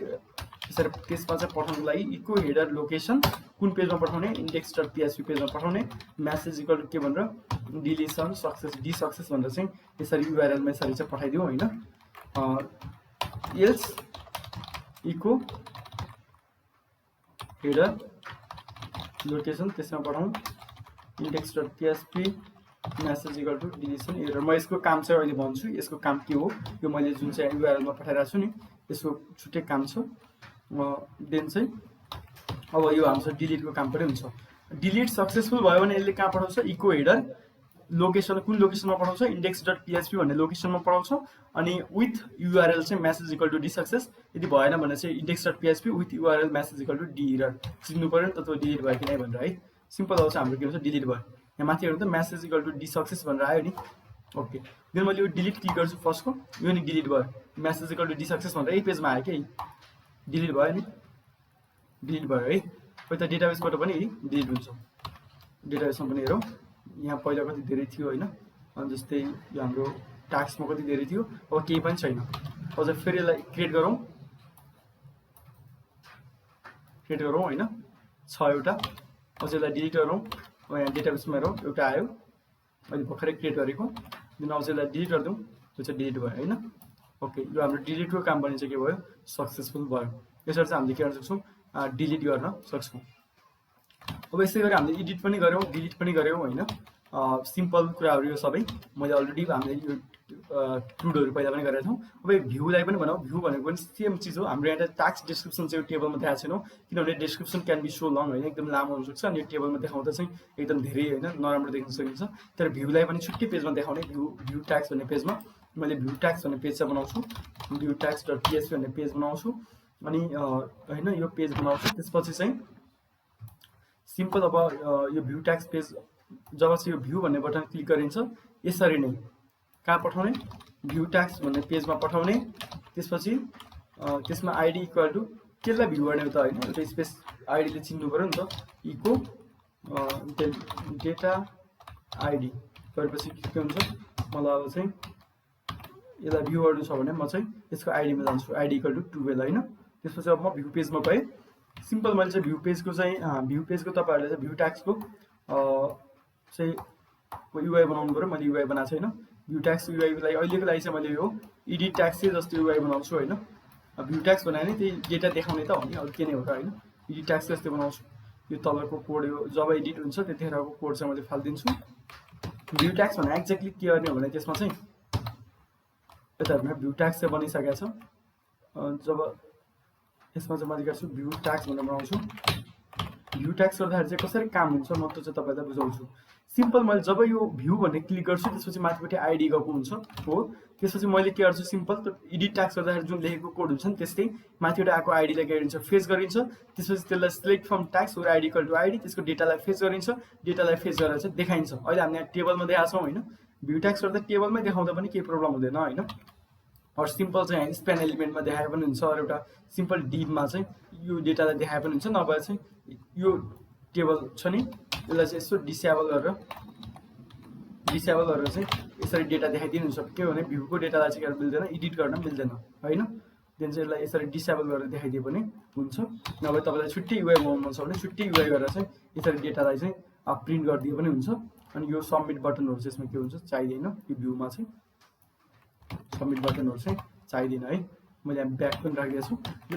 Speaker 1: त्यसरी त्यसमा चाहिँ पठाउनुको लागि इको हेडर लोकेसन कुन पेजमा पठाउने इन्डेक्स डट पिएचपी पेजमा पठाउने म्यासेज इक्वल टु के भनेर डिलिसन सक्सेस भनेर चाहिँ यसरी युआरएलमा यसरी चाहिँ पठाइदिउँ होइन। एल्स इको हेडर लोकेसन त्यसमा पठाउँ index dot PHP message equal to deletion error. म यसको काम चाहिँ अहिले भन्छु यसको काम के हो। यो मैले जुन चाहिँ युआरएलमा पठाइरहेको छु नि यसको छुट्टै काम छ। देन चाहिँ अब यो हाम्रो डिलिटको काम पनि हुन्छ। डिलिट सक्सेसफुल भयो भने यसले कहाँ पठाउँछ इको हेडर लोकेसन कुन लोकेसनमा पठाउँछ इन्डेक्स डट पिएचपी भन्ने लोकेसनमा पठाउँछ अनि विथ युआरएल चाहिँ message equal to D success. यदि भएन भने चाहिँ index dot PHP with URL message equal to D error चिन्नु पऱ्यो नि त त्यो डिलिट भयो कि नै भनेर है। सिम्पल आउँछ हाम्रो के भन्छ डिलिट भयो। यहाँ माथि हेर्नु त message equal to D success भनेर आयो नि ओके। देन मैले यो डिलिट क्लिक गर्छु फर्स्टको यो नि डिलिट भयो message equal to D success भनेर यही पेजमा आयो कि डिलिट भयो नि डिलिट भयो है। खोइ त डेटाबेसबाट पनि डिलिट हुन्छ। डेटाबेसमा पनि हेरौँ यहाँ पहिला कति धेरै थियो होइन अनि जस्तै यो हाम्रो टास्कमा कति धेरै थियो अब केही पनि छैन। अझ फेरि यसलाई क्रिएट गरौँ होइन 6 एउटा अझ यसलाई डिलिट गरौँ। अब यहाँ डेटाबेसमा हेरौँ एउटा आयो अहिले भर्खरै क्रिएट गरेको देन अझ यसलाई डिलिट गरिदिउँ त्यो चाहिँ डिलिट भयो होइन ओके। यो हाम्रो डिलिटको काम पनि चाहिँ के भयो सक्सेसफुल भयो। यसरी चाहिँ हामीले के गर्न सक्छौँ डिलिट गर्न सक्छौँ। अब यसै गरी हामीले एडिट पनि गऱ्यौँ डिलिट पनि गऱ्यौँ होइन। सिम्पल कुराहरू यो सबै मैले अलरेडी हामीले यो टुडहरू पहिला पनि गरेका छौँ। अब यो भ्यूलाई पनि भनौँ भ्यू भनेको पनि सेम चिज हो। हाम्रो यहाँ टास्क डिस्क्रिप्सन चाहिँ यो टेबलमा देखाएको छैनौँ किनभने description can be so long होइन एकदम लामो हुनसक्छ अनि यो टेबलमा देखाउँदा चाहिँ एकदम धेरै होइन नराम्रो देख्न सकिन्छ। तर भ्यूलाई पनि छुट्टै पेजमा देखाउने भ्यू ट्याक्स भन्ने पेजमा मैले भ्यू ट्याक्स भन्ने पेज चाहिँ बनाउँछु, भ्यू ट्याक्स डट पिएचपी भन्ने पेज बनाउँछु अनि होइन यो पेज बनाउँछु। त्यसपछि चाहिँ सिम्पल अब यो भ्यू ट्याक्स पेज जब चाहिँ यो भ्यू भन्ने बटन क्लिक गरिन्छ यसरी नै कहाँ पठाउने, भ्यू ट्याक्स भन्ने पेजमा पठाउने। त्यसपछि त्यसमा आइडी इक्वल टु केलाई भ्यू गर्ने त होइन, एउटा स्पेस आइडीले चिन्नु पऱ्यो नि त, इको डेटा आइडी गरेपछि के हुन्छ, मलाई अब चाहिँ यसलाई भ्यू गर्नु छ भने म चाहिँ यसको आइडीमा जान्छु, आइडी इक्वल टु 12 होइन। त्यसपछि अब म भ्यू पेजमा गएँ। सिम्पल मैले चाहिँ भ्यू पेजको तपाईँहरूले चाहिँ भ्यू ट्याक्सको चाहिँ युआई बनाउनु पऱ्यो। मैले युआई बनाएको छैन। भ्यू ट्याक्स युआईलाई अहिलेको लागि चाहिँ मैले यो एडिट ट्याक्स चाहिँ जस्तो युआई बनाउँछु होइन। भ्यू ट्याक्स बनायो भने त्यही डेटा देखाउने त हो नि, अरू के नै हो र होइन। एडिट ट्याक्स जस्तै बनाउँछु। यो तलको कोड यो जब एडिट हुन्छ त्यतिखेरको कोड चाहिँ मैले फालिदिन्छु। भ्यू ट्याक्स भने एक्ज्याक्टली के गर्ने हो भने त्यसमा चाहिँ यता भ्यू ट्याक्स चाहिँ बनिसकेको छ। जब यसमा चाहिँ मैले गर्छु भ्यू ट्याक्स भनेर बनाउँछु। भ्यू ट्याक्स गर्दाखेरि चाहिँ कसरी काम हुन्छ म त चाहिँ तपाईँलाई बुझाउँछु। सिम्पल मैले जब यो भ्यू भन्ने क्लिक गर्छु त्यसपछि माथिपट्टि आइडी गएको हुन्छ हो। त्यसपछि मैले के गर्छु, सिम्पल त एडिट ट्याक्स गर्दाखेरि जुन लेखेको कोड हुन्छ नि त्यस्तै माथिबाट आएको आइडीलाई के गरिन्छ, फेच गरिन्छ। त्यसपछि त्यसलाई सिलेक्ट फ्रम ट्याक्स और आइडी इक्वल टु आइडी, त्यसको डेटालाई फेच गरिन्छ। डेटालाई फेच गरेर चाहिँ देखाइन्छ। अहिले हामीले यहाँ टेबलमा देखाएको छौँ होइन। भ्यू ट्याक्स गर्दा टेबलमै देखाउँदा पनि केही प्रब्लम हुँदैन होइन। अरू सिम्पल चाहिँ स्प्यान एलिमेन्टमा देखाए पनि हुन्छ, अरू एउटा सिम्पल डिपमा चाहिँ यो डेटालाई देखाए पनि हुन्छ। नभए चाहिँ यो टेबल छ नि यसलाई चाहिँ यसो डिसेबल गरेर चाहिँ यसरी डेटा देखाइदिनु हुन्छ। के भने भ्यूको डेटालाई चाहिँ गरेर मिल्दैन, एडिट गर्न मिल्दैन होइन। त्यहाँदेखि चाहिँ यसलाई यसरी डिसेबल गरेर देखाइदिए पनि हुन्छ। नभए तपाईँलाई छुट्टै युआई बनाउनु मन छ भने छुट्टै युआई गरेर चाहिँ यसरी डेटालाई चाहिँ प्रिन्ट गरिदिए पनि हुन्छ। अनि यो सबमिट बटनहरू चाहिँ यसमा के हुन्छ चाहिँदैन, यो भ्यूमा चाहिँ सबमिट बटनहरू चाहिँ चाहिँदैन है। मैले यहाँ ब्याक पनि राखिदिएको छु।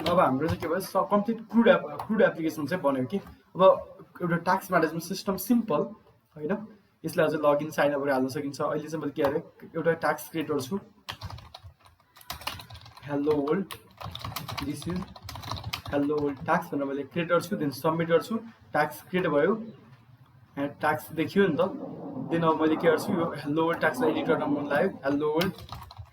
Speaker 1: अब हाम्रो चाहिँ के भयो, कम्प्लिट क्रुड एप्लिकेसन चाहिँ बन्यो कि। अब एउटा ट्याक्स म्यानेजमेन्ट सिस्टम सिम्पल होइन। यसलाई अझ लगइन साइन अपहरू हाल्न सकिन्छ। अहिले चाहिँ मैले के अरे एउटा ट्याक्स क्रिएट गर्छु, hello world, this is hello world tax भनेर मैले क्रिएट गर्छु। देन सबमिट गर्छु, ट्याक्स क्रिएट भयो, यहाँ ट्याक्स देखियो नि त। देन अब मैले के गर्छु, यो हेलो वर्ल्ड ट्याक्सलाई एडिट गर्न मन लाग्यो, हेलो वर्ल्ड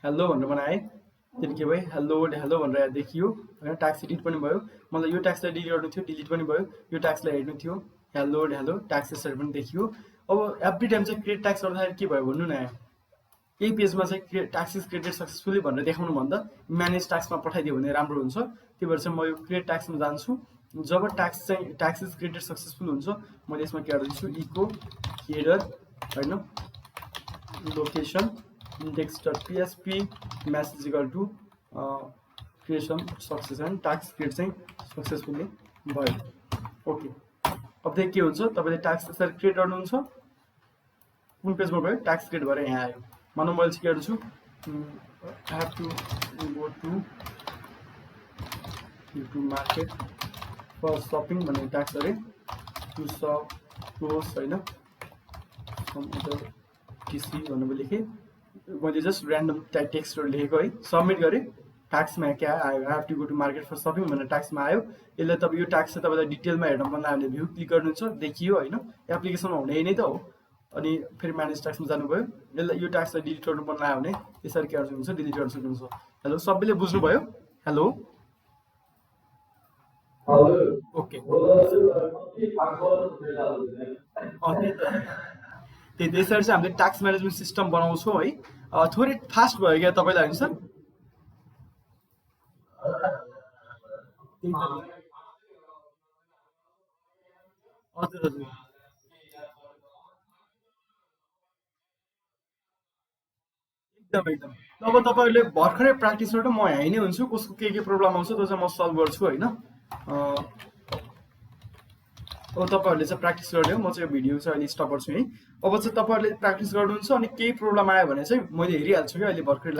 Speaker 1: हेलो भनेर बनाएँ। त्यहाँदेखि के भयो, हेलो वर्ल्ड हेलो भनेर यहाँ देखियो होइन। ट्याक्स एडिट पनि भयो। मलाई यो ट्याक्सलाई डिलिट गर्नु थियो, डिलिट पनि भयो। यो ट्याक्सलाई हेर्नु थियो, हेलो वर्ल्ड हेलो ट्याक्स यसरी पनि देखियो। अब एभ्री टाइम चाहिँ क्रिएट ट्याक्स गर्दाखेरि के भयो भन्नु न, यही पेजमा चाहिँ ट्याक्सेस क्रिएटेड सक्सेसफुली भनेर देखाउनु भन्दा म्यानेज ट्याक्समा पठाइदियो भने राम्रो हुन्छ। त्यही भएर चाहिँ म यो क्रिएट ट्याक्समा जान्छु। जब ट्याक्सेस क्रिएटेड सक्सेसफुल हुन्छ मैले यसमा के गरिदिन्छु, इको हेडर होइन, location index dot php message equal to creation success and tax create चाहिँ सक्सेसफुली भयो। ओके, अबदेखि के हुन्छ, तपाईँले ट्याक्स यसरी क्रिएट गर्नुहुन्छ। कुन पेजमा गयो, ट्याक्स क्रिएट भएर यहाँ आयो। मानव मैले चाहिँ के गर्छु, I have to go to market for shopping भन्ने ट्याक्स अरे टु सप क्लोज होइन, टिसी भनेर लेखेँ। मैले जस्ट ऱ्यान्डम टेक्स्टहरू लेखेको है, सबमिट गरेँ। ट्याक्समा क्या आयो, I have to go to market for shopping भनेर ट्याक्समा आयो। यसलाई तपाईँ यो ट्याक्स चाहिँ तपाईँलाई डिटेलमा हेर्न मन लाग्यो भने भ्यू क्लिक गर्नुहुन्छ, देखियो होइन। एप्लिकेसनमा हुने नै त हो। अनि फेरि म्यानेज ट्याक्समा जानुभयो। यसलाई यो ट्याक्सलाई डिलिट गर्नु मन लाग्यो भने यसरी के गर्नु सक्नुहुन्छ, डिलिट गर्न सक्नुहुन्छ। हेलो, सबैले बुझ्नुभयो? हेलो ओके, त्यसरी चाहिँ हामीले ट्याक्स म्यानेजमेन्ट सिस्टम बनाउँछौँ है। थोरै फास्ट भयो क्या तपाईँलाई होइन सर? हजुर हजुर, एकदम एकदम। अब तपाईँहरूले भर्खरै प्र्याक्टिस गरेर म यहीँ नै हुन्छु। कसको के प्रब्लम आउँछ त्यो चाहिँ म सल्भ गर्छु होइन। अब तपाईँहरूले चाहिँ प्र्याक्टिस गरिदियो, म चाहिँ भिडियो चाहिँ अहिले स्टप गर्छु है। अब चाहिँ तपाईँहरूले प्र्याक्टिस गर्नुहुन्छ, अनि केही प्रब्लम आयो भने चाहिँ मैले हेरिहाल्छु कि अहिले भर्खरै